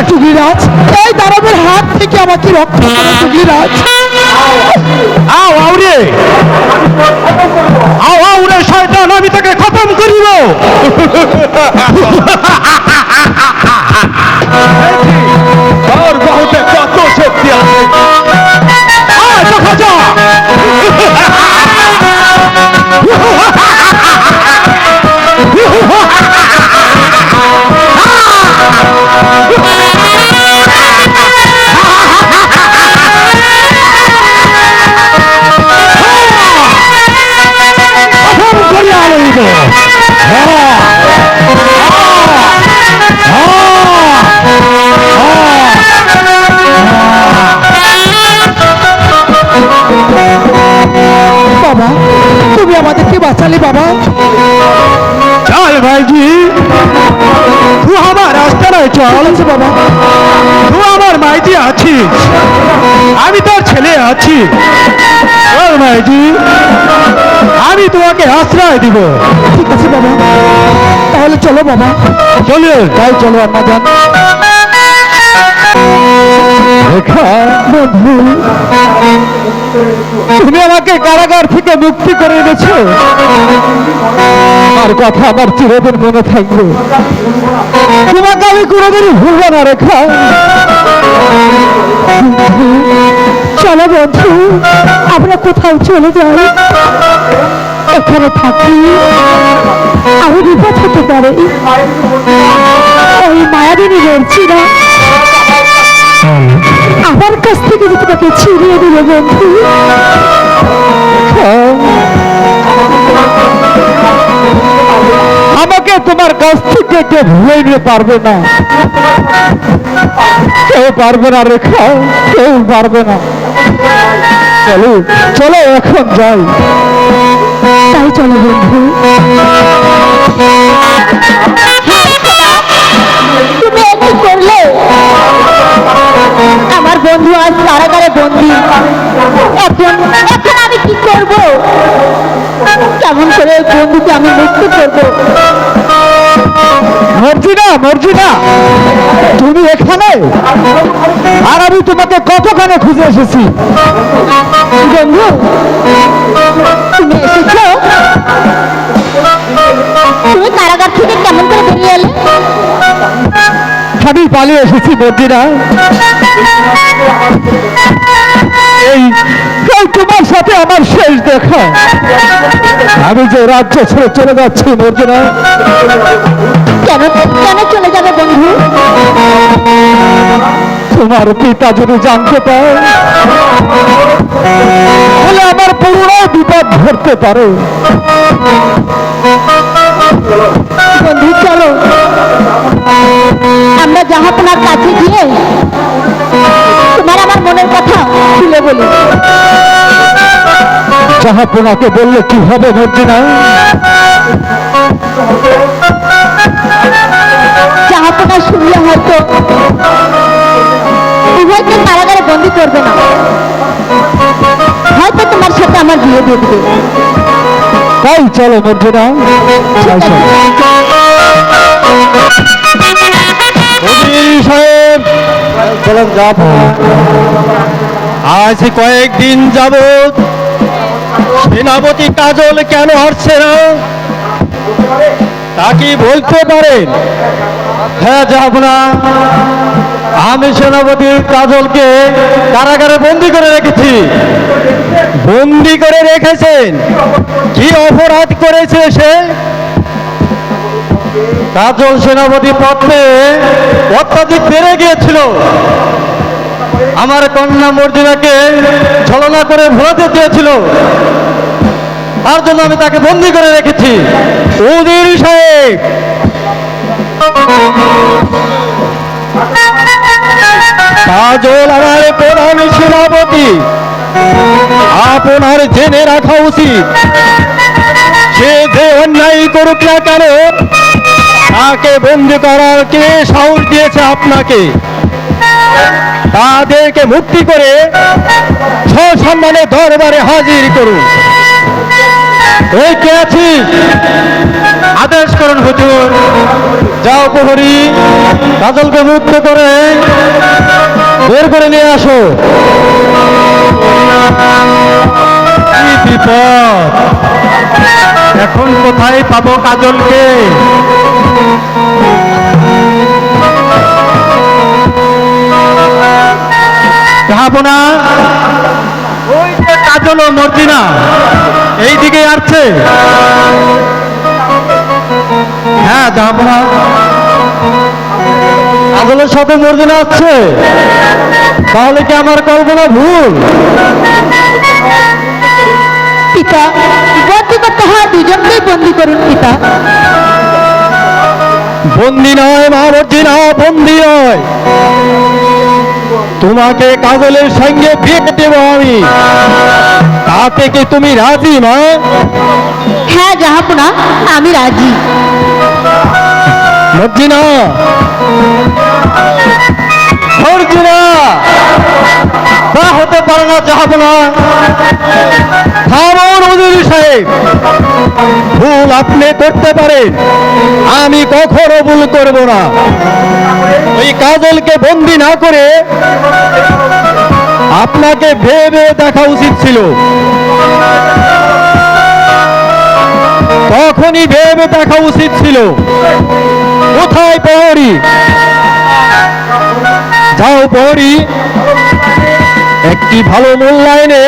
Speaker 3: যুগিরাজ, এই দানবের হাত থেকে আমাকে রক্ষা করো যুগিরাজ।
Speaker 1: আও আও রে, আও আও রে শয়তান, আমি তাকে খতম করিব।
Speaker 2: তোর বাহুতে কত শক্তি আছে!
Speaker 1: দেখা যা।
Speaker 3: বাবা, তুমি আমাদেরকে বাঁচালে বাবা।
Speaker 1: চল ভাইজি, তুই আমার রাস্তায় চল।
Speaker 3: বাবা,
Speaker 1: তুই আমার মাইজি আছিস, আমি তোর ছেলে আছি। চল ভাইজি, আমি তোমাকে আশ্রয় দিব।
Speaker 3: ঠিক আছে বাবা, তাহলে চলো বাবা।
Speaker 1: চলো তাই চলো আম্মা জান। রেখা বন্ধু, তুমি আমাকে কারাগার থেকে মুক্তি করে এনেছো, আর কথা আমার চিরদিন মনে থাকবে। তোমাকে আমি কোনোদিনই ভুলবো না রেখা।
Speaker 3: চলো বন্ধু, আমরা কোথাও চলে যাই। এখানে থাকি আরো বিপদ হতে পারে। ওই মায়াবিনী রয়েছিরা আমার কাছ থেকে যে তোমাকে ছিনিয়ে দিল বন্ধু।
Speaker 1: আমাকে তোমার কাছ থেকে কেউ ভুলে নিতে পারবে না, কেউ পারবে না রেখা, কেউ পারবে না। চলো চলো এখন যাই।
Speaker 3: তাই চলো বন্ধু। তুমি একটু করলে আমার বন্ধু আজ কারাগারে বন্দি। এখন এখন আমি কি করব? কেমন করে ওই বন্ধুকে আমি মুক্ত করব?
Speaker 1: মর্জিনা, মর্জিনা, তুমি এখানে? আর আমি তোমাকে কতখানে খুঁজে এসেছি।
Speaker 3: বন্ধু তুমি এসেছো? তুমি কারাগার থেকে কেমন করে বেরিয়ে এলে?
Speaker 1: আমি পালিয়ে এসেছি মর্জিনা। এই এই তোমার সাথে আমার শেষ দেখা। আমি যে রাজ্য ছেড়ে চলে যাচ্ছি মর্জিনা।
Speaker 3: কেন কেন চলে যাবে বন্ধু?
Speaker 1: তোমার পিতা যদি জানতে পারে তাহলে আমার পুরো বিপদ ধরতে পারে।
Speaker 3: বন্ধু চলো আমরা জাহাপনার কাছে গিয়ে তোমার আমার মনের কথা খুলে বলি।
Speaker 1: জাহাপনাকে বললে কি হবে মর্জিনা?
Speaker 3: জাহাপনা শুনলে হয়তো উভয়কে কারাগারে বন্দি করবে না, হয়তো তোমার সাথে আমার বিয়ে দিয়ে দিবে।
Speaker 1: তাই চলো মর্জিনা।
Speaker 2: সাহেব বললাম যাব, আজ কয়েকদিন যাবৎ সেনাপতি কাজল কেন আসছে না তা কি বলতে পারেন?
Speaker 1: হ্যাঁ যাব না, আমি সেনাপতি কাজলকে কারাগারে বন্দি করে রেখেছি।
Speaker 2: বন্দি করে রেখেছেন? কি অপরাধ করেছে সে?
Speaker 1: কাজল সেনাপতি পথে অত্যাধিক বেড়ে গিয়েছিল। আমার কন্যা মর্জিনাকে ছলনা করে ভোলাতে চেয়েছিল, তার জন্য আমি তাকে বন্দি করে রেখেছি।
Speaker 2: উজির সাহেব, কাজল আমার প্রধান সেনাপতি, আপনার জেনে রাখা উচিত সে যে অন্যায় করুক না কেন তাকে বন্দি করার কে সাহস দিয়েছে আপনাকে? তাদেরকে মুক্তি করে সসম্মানে দরবারে হাজির করুন।
Speaker 1: এই কে আছিস? আদেশ করুন হুজুর। যাও প্রহরী, কাজলকে মুক্ত করে বের করে নিয়ে আসো। কি বিপদ! এখন কোথায় পাবো কাজলকে? যাবো না, ওই যে কাজল ও মর্জিনা এইদিকে আসছে। হ্যাঁ যাবো না, কাজলের সাথে মর্জিনা আসছে। তাহলে কি আমার কল্পনা ভুল?
Speaker 3: পিতা বন্দি করতে হয়, দুজনকেই বন্দি করুন পিতা।
Speaker 2: বন্দি নয় মা মর্জিনা, বন্দি নয়। তোমাকে কাজলের সঙ্গে বিয়ে দেব আমি, তাতে কি তুমি রাজি মা?
Speaker 3: হ্যাঁ জাহাপনা, আমি রাজি।
Speaker 2: মর্জিনা,
Speaker 1: মর্জিনা, তা হতে পারে না যাবো না।
Speaker 2: থামুন উজির সাহেব, ভুল আপনি করতে পারেন, আমি কখনো ভুল করব না। ওই কাজলকে বন্দি না করে আপনাকে ভেবে দেখা উচিত ছিল। তখনই ভেবে দেখা উচিত ছিল। কোথায় প্রহরী? যাও প্রহরী, একটি ভালো মূল্যায়নে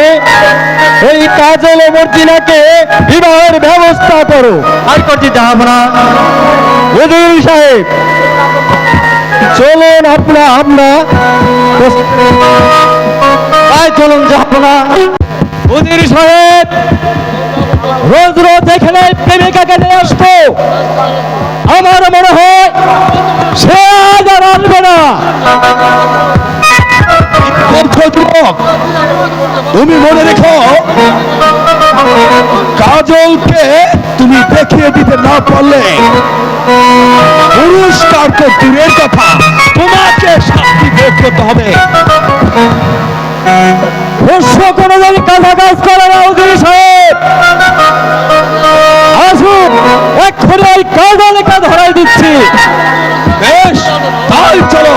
Speaker 2: এই কাজল ও মর্জিনাকে বিবাহের ব্যবস্থা করো।
Speaker 1: আর করছি যাবো না।
Speaker 2: উজির সাহেব চলুন, আমরা
Speaker 1: তাই চলুন, যাবো না।
Speaker 2: উজির সাহেব রোজ রোজ এখানে প্রেমিকাকে নিয়ে আসবো, আমার মনে হয় সে আজ আর আসবে না। তুমি মনে রেখো কাজলকে তুমি দেখিয়ে দিতে না পারলে পুরস্কার তো দূরের কথা, তোমাকে শাস্তি ভোগ করতে হবে।
Speaker 1: কোনো যদি কাঁচা কাজ করে না উজির সাহেব, আসুন এক্ষুনি ওই কাজলকে ধরাই দিচ্ছি।
Speaker 2: বেশ, তাই চলো।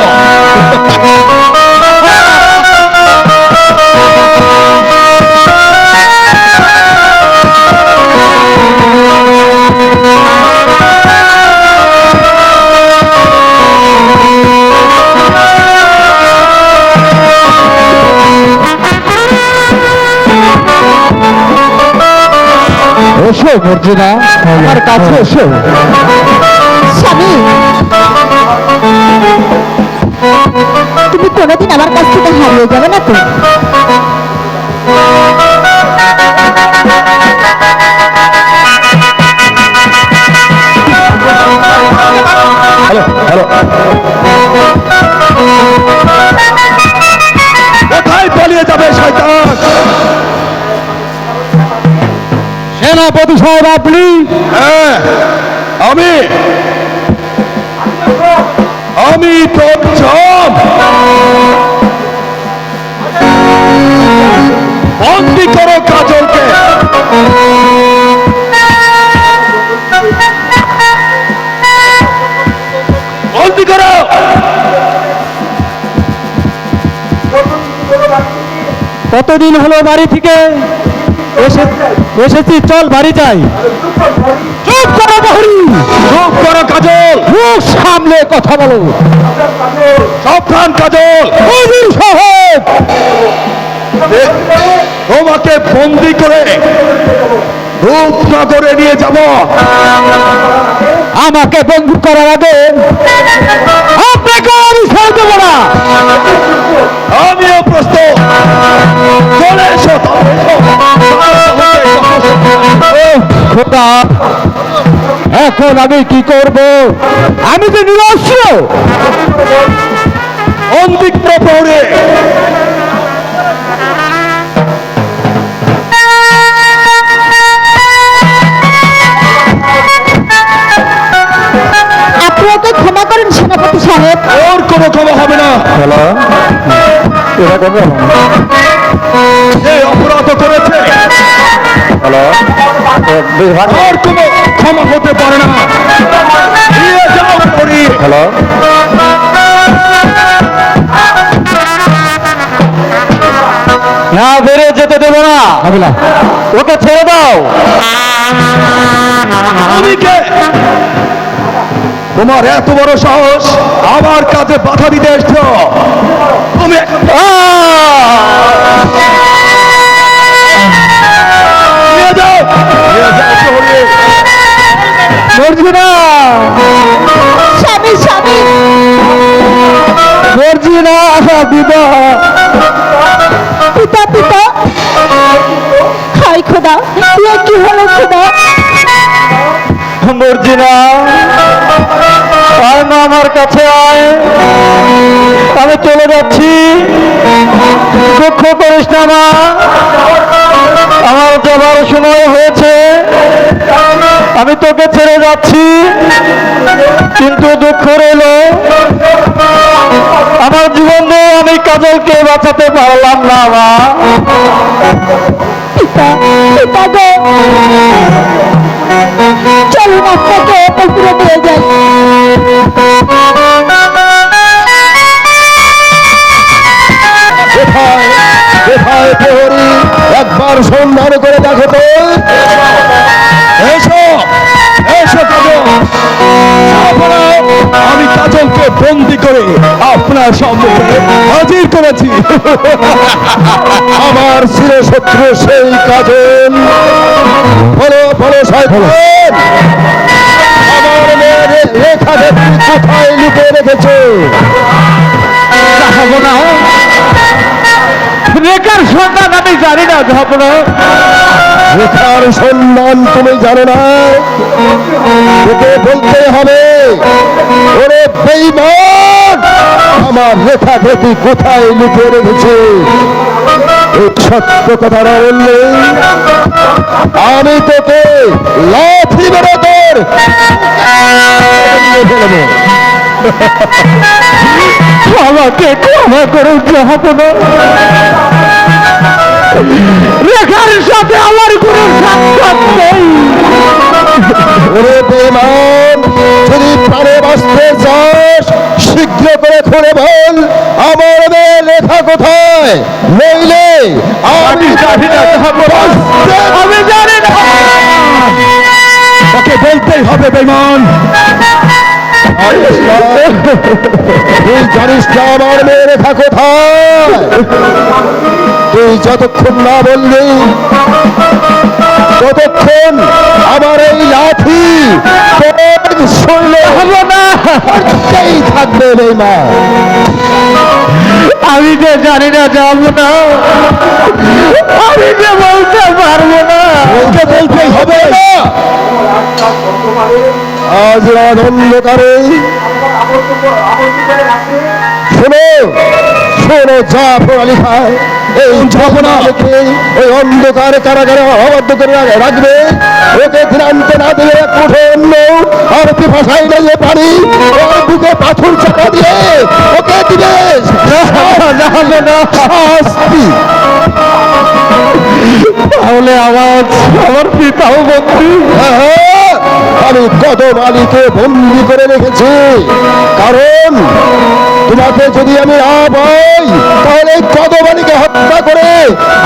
Speaker 1: এসো মর্জিনা, আমার কাছে এসো।
Speaker 3: স্বামী, তুমি কোনোদিন আমার কাছ থেকে হারিয়ে যাবে না তো?
Speaker 2: হ্যালো হ্যালো, কোথায় পালিয়ে যাবে শয়তান?
Speaker 1: সেনাপতি সাহেব আপনি?
Speaker 2: হ্যাঁ, আমি তোর জম। বন্দি করো কাজলকে। বন্দি করো।
Speaker 1: কতদিন হলো বাড়ি থেকে এসেছি, চল বাড়ি যাই। চুপ করো প্রহরী,
Speaker 2: চুপ করো কাজল,
Speaker 1: মুখ সামলে কথা বলো।
Speaker 2: সাবধান কাজল।
Speaker 1: উজির সাহেব,
Speaker 2: তোমাকে বন্দি করে রূপনগরে নিয়ে যাব।
Speaker 1: আমাকে বন্ধু করার আগে আপনাকে আমি ছেড়ে দেবো না।
Speaker 2: আমিও প্রস্তুত। চলে এসো,
Speaker 1: খোদা, এখন আমি কি করব? আমি তো নিরস্ত্র।
Speaker 2: অন্তিক্ত পৌরে
Speaker 3: আপনি ওকে ক্ষমা করেন সেনাপতি সাহেব।
Speaker 2: ওর কোনো ক্ষমা হবে না।
Speaker 1: হ্যালো,
Speaker 2: যে অপরাধ করেছে
Speaker 1: হ্যালো,
Speaker 2: আর কোনো ক্ষমা হতে পারে না। নিয়ে যাও করি।
Speaker 1: হ্যালো, না বেরিয়ে যেতে দেবো না। ওকে ছেড়ে দাও।
Speaker 2: তুমি কে? তোমার এত বড় সাহস আমার কাজে বাধা দিতে এসছো? তুমি নিয়ে যাও, নিয়ে যাও শহরে।
Speaker 1: মর্জিনা,
Speaker 3: স্বামী, স্বামী,
Speaker 1: মর্জিনা, দিদা,
Speaker 3: পিতা, পিতা, হায় খোদা, এ কি হলো খোদা?
Speaker 1: মর্জিনা, আয় মা, আমার কাছে আয়। আমি চলে যাচ্ছি, দুঃখ করিস না মা, আমার যাবার সময় হয়েছে। আমি তোকে ছেড়ে যাচ্ছি, কিন্তু দুঃখ রইল, আমার জীবন দিয়ে আমি কাজলকে বাঁচাতে পারলাম না মা।
Speaker 3: পিতা, পিতা গো, চলুন আপনাকে পুকুরে নিয়ে যাই।
Speaker 2: কোথায় কোথায় প্রহরী? একবার সন্ধান করে দেখো তো। এসো এসো কাজল। আমি কাজলকে বন্দি করে আপনার সম্মুখে হাজির করেছি। আমার চিরশত্রু সেই কাজল। বলো বলো শয়তান, আমার মেয়ের রেখা দেখি কোথায় লুকিয়ে রেখেছো?
Speaker 1: যাবো না, রেখার সন্ধান আমি জানি না। যাবো না,
Speaker 2: রেখার সন্ধান তুমি জানো না? তোকে বলতে হবে। ওরে বেঈমান, আমার রেখা দেখি কোথায় লুকিয়ে রেখেছে। এই সত্য কথা না বললে আমি তোকে লাথি মেরে তোর নিয়ে ফেলবো।
Speaker 1: আমাকে ক্ষমা করে যাবো না, রেখার সাথে আমার কোনো সাক্ষাৎ নেই।
Speaker 2: ওরে বেঈমান, যদি প্রাণে বাঁচতে চাস শীঘ্র করে খুলে বল আমার মেয়ে লেখা কোথায়, নইলে আমি
Speaker 1: জানি না, আমি জানি না।
Speaker 2: ওকে বলতেই হবে বেঈমান। তুই জানিস না আমার মেয়ে রেখা কোথায়? তুই যতক্ষণ না বললি ততক্ষণ আমার এই লাঠি তোর শরীরে
Speaker 1: হবো না।
Speaker 2: সেই থাকবে বেঈমান।
Speaker 1: আমি যে জানি না, যাবো না, আমি যে বলতে পারবো না।
Speaker 2: ওকে বলতেই হবে না। আজ রাত অন্ধকারে শোনো শোনো জাফর আলী খান এই ঝাপনাকে ওই অন্ধকার কারাগারে অবাধ্য করে রাখবে। ওকে ধ্যানতে না দিলে কুঠে অন্য আর পিপাসায় নিয়ে পানি ওর বুকে পাথর চাপা দিয়ে ওকে দিবে শাস্তি।
Speaker 1: তাহলে আমার পিতাও বন্ধু।
Speaker 2: হ্যাঁ, আমি কদম আলীকে বন্দি করে রেখেছি, কারণ তোমাকে যদি আমি না পাই তাহলে কদম আলীকে হত্যা করে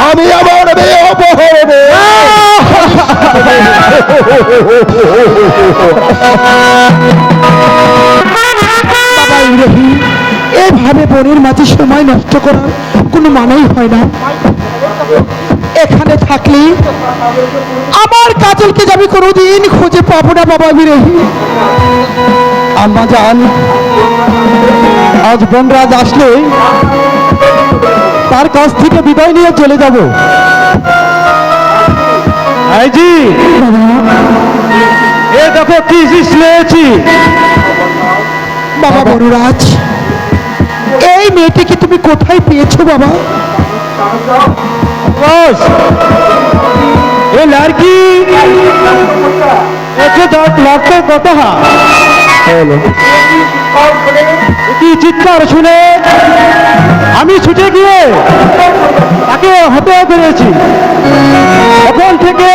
Speaker 2: আমি আমার মেয়ে অপহরণে
Speaker 3: বাবা ইব্রাহিম, এভাবে বনের মাঝে সময় নষ্ট করার কোনো মানেই হয় না। এখানে থাকলে আমার কাজলকে যে আমি কোনোদিন খুঁজে পাবো না বাবা ইব্রাহিম।
Speaker 1: আম্মা জান, আজ বনরাজ আসলে তার কাছ থেকে বিদায় নিয়ে চলে যাব। জি, এ দেখো কি জিনিস নিয়েছি।
Speaker 3: বাবা বনরাজ, এই মেয়েটিকে তুমি কোথায় পেয়েছো বাবা?
Speaker 1: बस ये लड़की 110 लाख কত কি চিৎকার শুনে আমি ছুটে গিয়ে তাকে হত্যা করেছি। তখন থেকে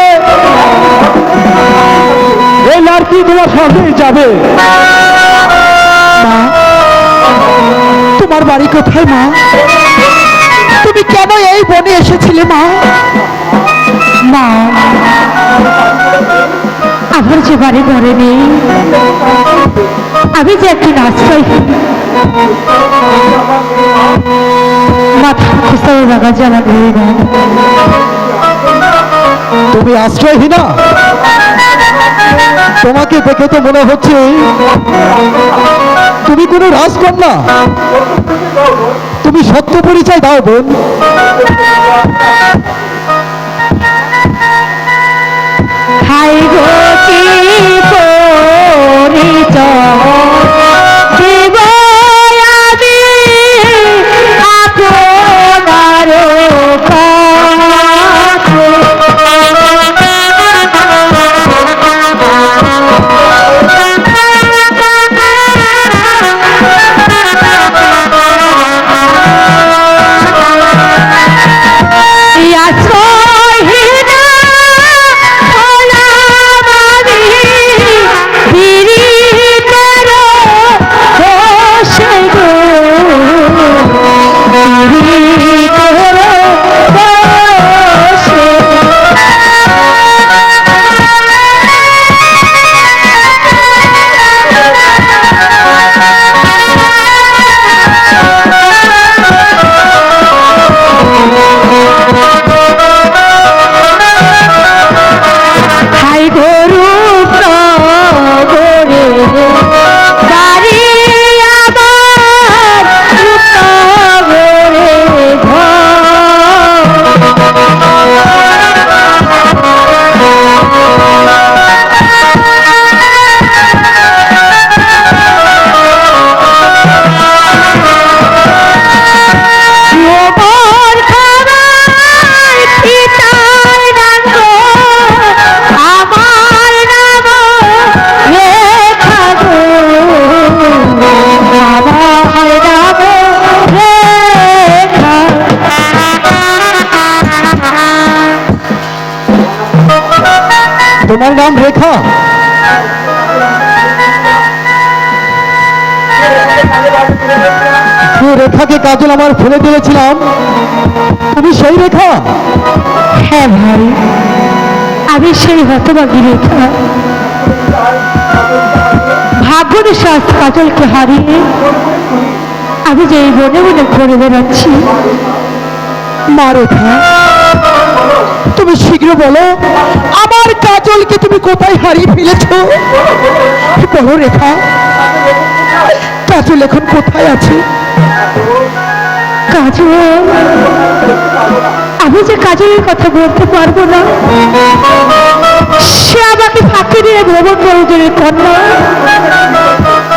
Speaker 1: এই লড়কি তোমার সামনেই যাবে।
Speaker 3: মা, তোমার বাড়ি কোথায় মা? তুমি কেন এই বনে এসেছিলে মা?
Speaker 4: মা, আমার যে বাড়ি ঘরে নেই, আমি যে একজন আশ্রয় মাথা খোসাও লাগা জ্বালা হয়ে গেল।
Speaker 1: তুমি আশ্রয়হীনা? তোমাকে দেখে তো মনে হচ্ছে তুমি কোনো রাজকন্যা। তুমি সত্য পরিচয় দাও বোন।
Speaker 4: হাই গো কি পরিচয় দেব আমি আপনার কাছে।
Speaker 2: তোমার নাম রেখা? যে রেখাকে কাজল আমার ফেলে দিয়েছিলাম, তুমি সেই রেখা?
Speaker 4: হ্যাঁ ভাই, আমি সেই হতভাগী রেখা। ভাগ্যদেশাস কাজলকে হারিয়ে আমি যে এই বনে বনে ঘুরে বেড়াচ্ছি।
Speaker 2: মা রেখা, তুমি শীঘ্র বলো, আমার কাজলকে তুমি কোথায় হারিয়ে ফেলেছো? বলো রেখা, কাজল এখন কোথায় আছে?
Speaker 4: কাজল, আমি যে কাজলের কথা বলতে পারবো না। সে আমাকে ফাঁকি দিয়ে ভ্রমণ প্রয়োজনের কন্যা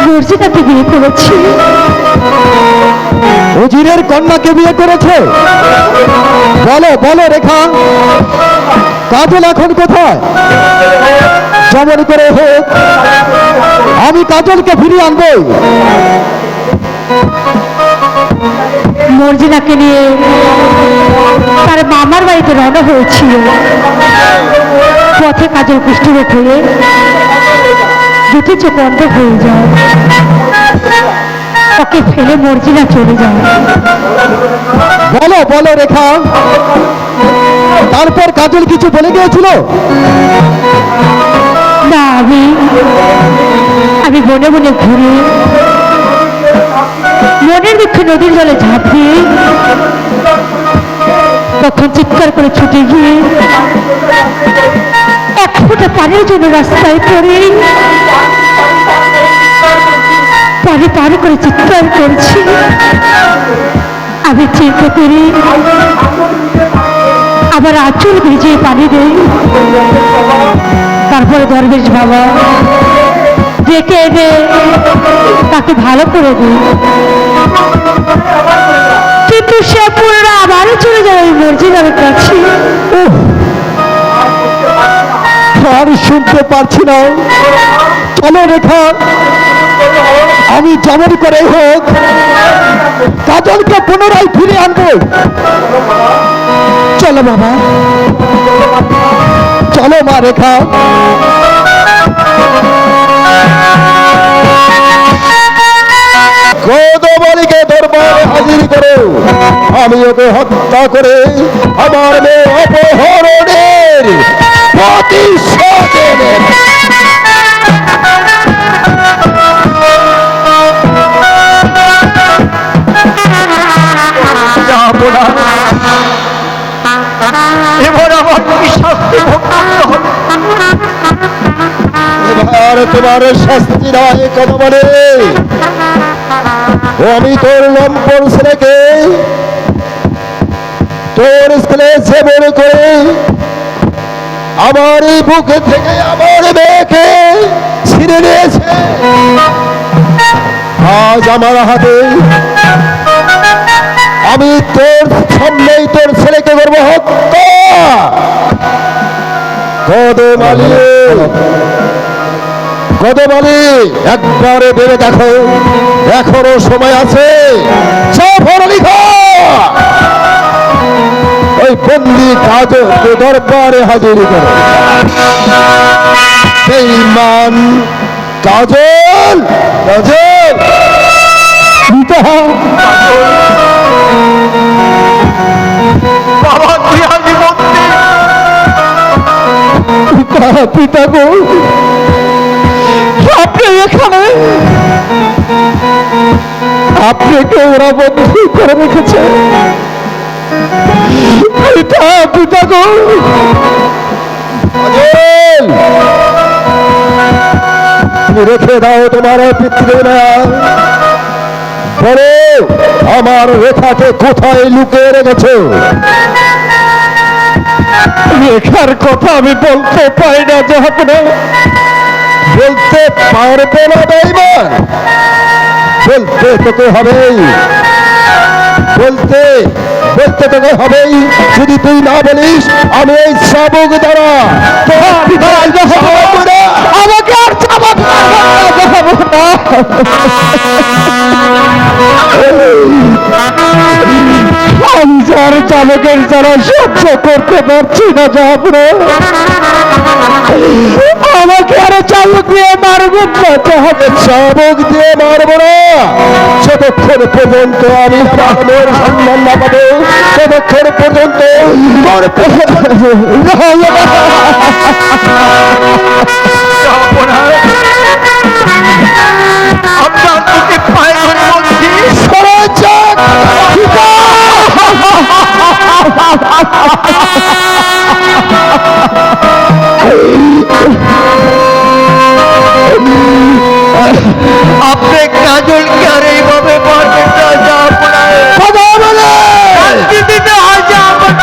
Speaker 4: মর্জিনাকে বিয়ে করেছি।
Speaker 2: উজিরের কন্যাকে বিয়ে করেছে? বলো বলো রেখা, কাজল এখন কোথায়? যেমন করে হোক আমি কাজলকে ফিরিয়ে আনবো।
Speaker 4: মর্জিনাকে নিয়ে তার মামার বাড়িতে রওনা হয়েছিল। পথে কাজল কুষ্ঠরোগ হয়ে দুটি চোখ বন্ধ হয়ে যায়। ওকে ফেলে মর্জিনা চলে যায়।
Speaker 2: বলো বলো রেখা, তারপর কাজল কিছু বলে গিয়েছিল?
Speaker 4: না, আমি বনে বনে ঘুরে মনের দুঃখে নদীর জলে ঝাঁপ দিয়ে তখন চিৎকার করে ছুটে গিয়ে এক ফোঁটা পানির জন্য রাস্তায় পড়ে পানি পার করে চিৎকার করছি। আমি চিন্তা করি আবার আঁচল ভিজিয়ে পানি দেই। তারপরে দরবেশ বাবা ডেকে এনে তাকে ভালো করে দিই, কিন্তু সে পুরোটা আবারও চলে যায় ওই মর্জিনার কাছে।
Speaker 2: আর শুনতে পারছি না। চলো রেখা, আমি যেমন করে হোক কাজলকে পুনরায় ফিরে আনবো। চলো বাবা, চলো মা রেখা। গৌতমণিকে দরবারে হাজির করো, আমি ওকে হত্যা করে আমার মেয়ে অপহরণের প্রতিশোধ নেব।
Speaker 1: এবার আমার কি শাস্তি ভোগ করতে হবে?
Speaker 2: এবার তোমার শাস্তি নয় কথা বলে, আমি তোর লম্পর ছেলেকে তোর ছেলে সেবন করে আমার এই বুকে থেকে আমার মেয়েকে ছিঁড়ে নিয়েছে। আজ আমার হাতে আমি তোর সামনেই তোর ছেলেকে করবো হত্যা। কদমালি একবারে ভেবে দেখো, এখনো সময় আছে। ওই বন্দি কাজলকে দরবারে হাজির করো। বেঈমান কাজল, কাজল
Speaker 1: বাবা তুই আগে
Speaker 2: পিতা গো, আপনি এখানে? আপনাকে ওরা বন্দী করে রেখেছে। পিতা গো, তুমি রেখে দাও তোমার পিতৃদেবরা। বলো আমার রেখাকে কোথায় লুকিয়ে রেখেছো? রেখার কথা আমি বলতে পারি না জাহাপনা। বলতে পারবে না বেঈমান? বলতে তোকে হবেই, বলতে বলতে তোকে হবেই। যদি তুই না বলিস আমি এই চাবুক দ্বারা আমাকে আর চাবুক
Speaker 1: আমি যার চালকের যারা সহ্য করতে পারছি না যাবো আমাকে আরো চালক দিয়ে মারবেন না যাবে
Speaker 2: চাবুক দিয়ে মারবো না যতক্ষণ পর্যন্ত আমি আমার মেয়ের সন্ধান না পাবো ততক্ষণ পর্যন্ত তোর
Speaker 1: আপনার তোকে পায়ে ধরে বলছি
Speaker 2: সরঞ্জাম
Speaker 1: আপনি কাজলকে আর এইভাবে মারবেন না
Speaker 2: কথা বলে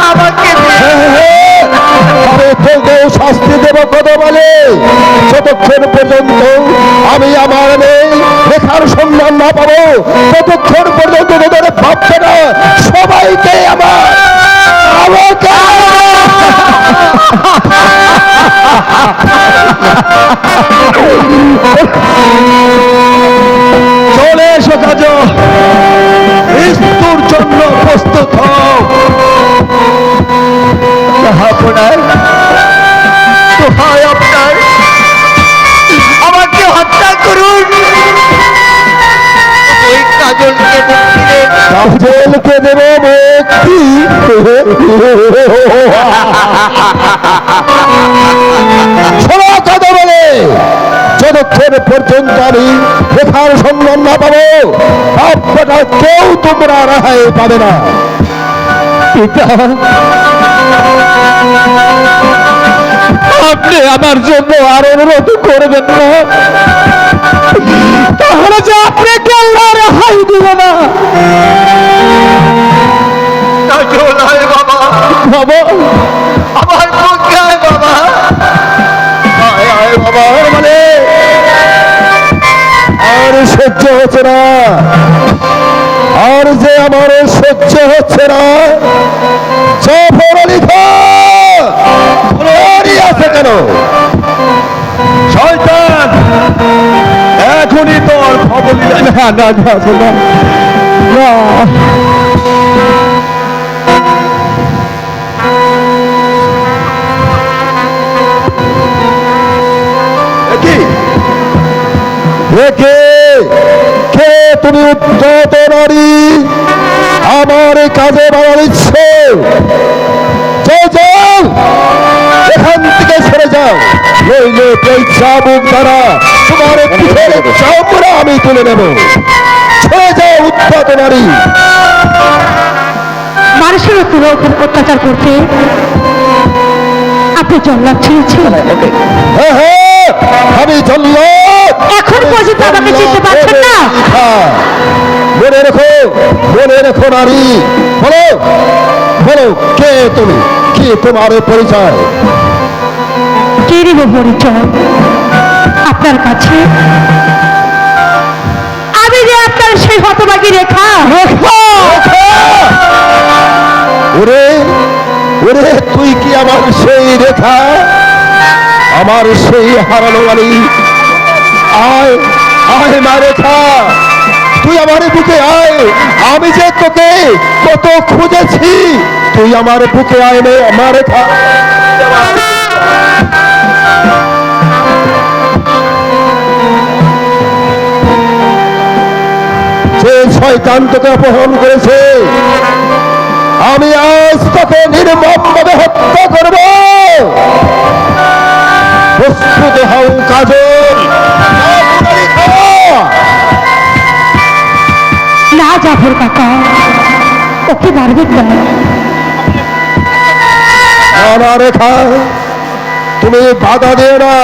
Speaker 1: আমাকে
Speaker 2: আমি তোকেও শাস্তি দেব কথা বলে যতক্ষণ পর্যন্ত আমি আমার মেয়ে লেখার সন্ধান না পাবো ততক্ষণ পর্যন্ত তোদের ভাবছে না সবাইকে আমার আমাকে চলে এসো কাজ মৃত্যুর জন্য প্রস্তুত হও
Speaker 1: আপনার দোহাই আপনার আমাকে হত্যা করুন ওই কাজলকে মুক্তি দেন
Speaker 2: কাজলকে দেব মুক্তি শোনো কথা বলে যতক্ষণ পর্যন্ত আমি লেখার সন্ধান না পাবো আপনারা কেউ তোমরা রেহাই পাবে না
Speaker 1: পিতা আপনি আমার জন্য আর অনুরোধ করবেন না তাহলে যে আপনি কেউ রেহাই দিবে না বাবা বাবা আমার পক্ষে আয় বাবা
Speaker 2: আয় আয় বাবা মানে আর সহ্য হচ্ছে না আর যে আমার সহ্য হচ্ছে না জাফর আলী খান দাঁড়িয়ে আছে কেন শয়তান এখনই তোর খবর দিলে
Speaker 1: না না না না না
Speaker 2: কি কে কে তুমি উদ্যত নারী আমার কাজে বাড়া দিচ্ছে যাও এখান থেকে সরে যাও নইলে এই চাবুক দ্বারা তোমার পিঠের চামড়া আমি তুলে নেব সরে যাও উদ্যত নারী
Speaker 4: মানুষের উপর অত্যাচার করতে আপনি জল্লাদ ছেড়েছেন
Speaker 2: হ্যাঁ হ্যাঁ আমি জল্লাদ
Speaker 4: এখন পর্যন্ত আমাকে চিনতে পারছেন না
Speaker 2: মনে রেখো নারী বলো বলো কে তুমি কি তোমার পরিচয়
Speaker 4: কে দিব পরিচয় আপনার কাছে আমি যে আপনার সেই হতভাগী রেখা
Speaker 2: ওরে ওরে তুই কি আমার সেই রেখা আমার সেই হারানো বাড়ি আয় আয় মা রেখা তুই আমার বুকে আয় আমি যে তোকে কত খুঁজেছি তুই আমার বুকে আয় নে আমার রেখা যে শয়তান তোকে অপহরণ করেছে আমি আজ তোকে নির্মমভাবে হত্যা করব প্রস্তুত হও কাজল
Speaker 4: না জাফর কাকা ওকে মারবেন না
Speaker 2: না রেখা তুমি বাধা দিও না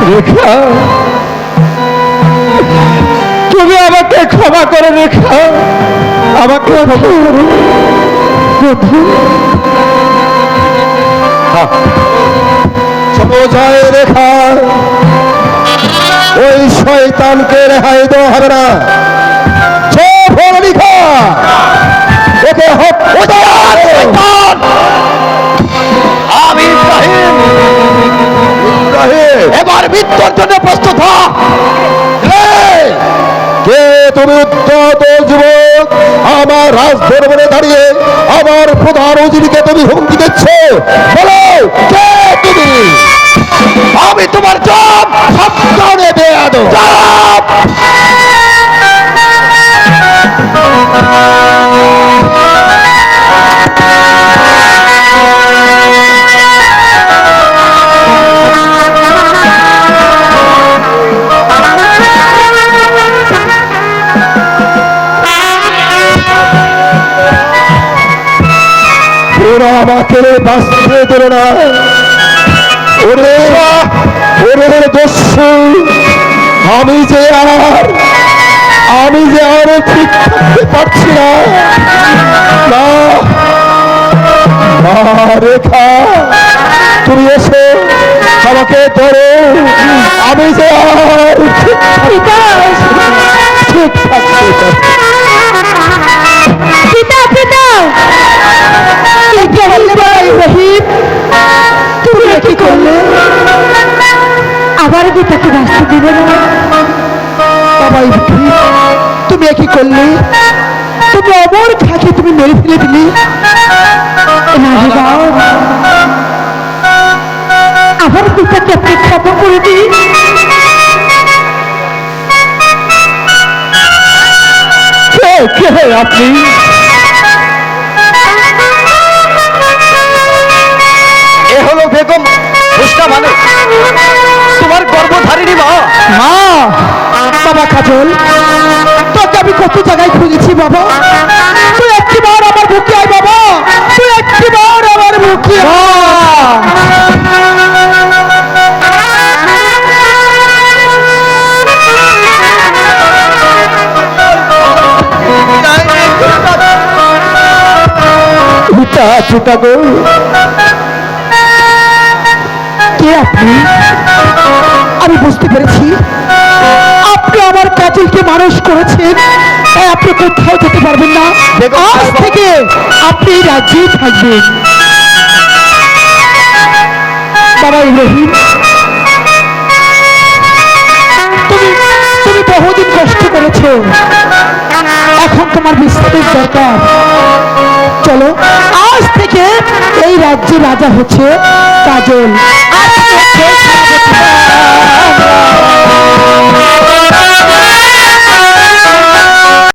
Speaker 1: রেখা তুমি আমাকে ক্ষমা করে রেখা আমাকে ক্ষমা করো
Speaker 4: বন্ধু
Speaker 2: সমঝায় রেখা ওই শয়তানকে রেহাই দেওয়া হবে না লিখা ওকে
Speaker 1: আমি ইব্রাহিম এবার মৃত্যুর জন্য প্রস্তুত হ
Speaker 2: কে তুমি উদ্যত রাজ দরবারে দাঁড়িয়ে আমার প্রধান অজিরিকে তুমি হুমকি দিচ্ছ? বলো কে তুমি?
Speaker 1: আমি তোমার জব
Speaker 2: সাবধানে বেয়াদব। ওরা আমাকে বাঁচতে দিল না। ওরে ওরে দস্যু, আমি যে আর ঠিক থাকতে পারছি না। না, না রেখা, তুমি এসে আমাকে ধরো। আমি যে আর ঠিক থাকতে পারছি না। ঠিক থাকতে পারছি না।
Speaker 4: পিতা পিতা
Speaker 3: ইব্রাহিম,
Speaker 4: তুমি কি করলে? আবার পিতাকে বাঁচতে দিবে না?
Speaker 3: বাবা ইব্রাহিম, তুমি কি করলে? তুমি অমর খাকে তুমি মেরে ফেলে দিলি।
Speaker 4: না রে বাপ, আবার পিতাকে আপনি ক্ষমা করে দিন।
Speaker 1: কে আপনি? এ হলো বেগম হুসনা মানে তোমার গর্ভধারিণী মা।
Speaker 3: মা, বাবা কাজল, তোকে আমি কত জায়গায় খুঁজেছি বাবা। তুই একটিবার আমার বুকে আয় বাবা, তুই একটিবার আমার বুকে
Speaker 2: পিতা গো,
Speaker 3: কে আপনি? আমি বুঝতে পেরেছি আপনি আমার কাজলকে মানুষ করেছেন, তাই আপনি কোথাও যেতে পারবেন না। আজ থেকে আপনি এই রাজ্যেই থাকবেন। বাবা ইব্রাহিম, তুমি তুমি বহুদিন কষ্ট করেছো, এখন তোমার বিশ্রামের দরকার। চলো, আজ থেকে এই রাজ্যে রাজা হচ্ছে কাজল। আজ থেকে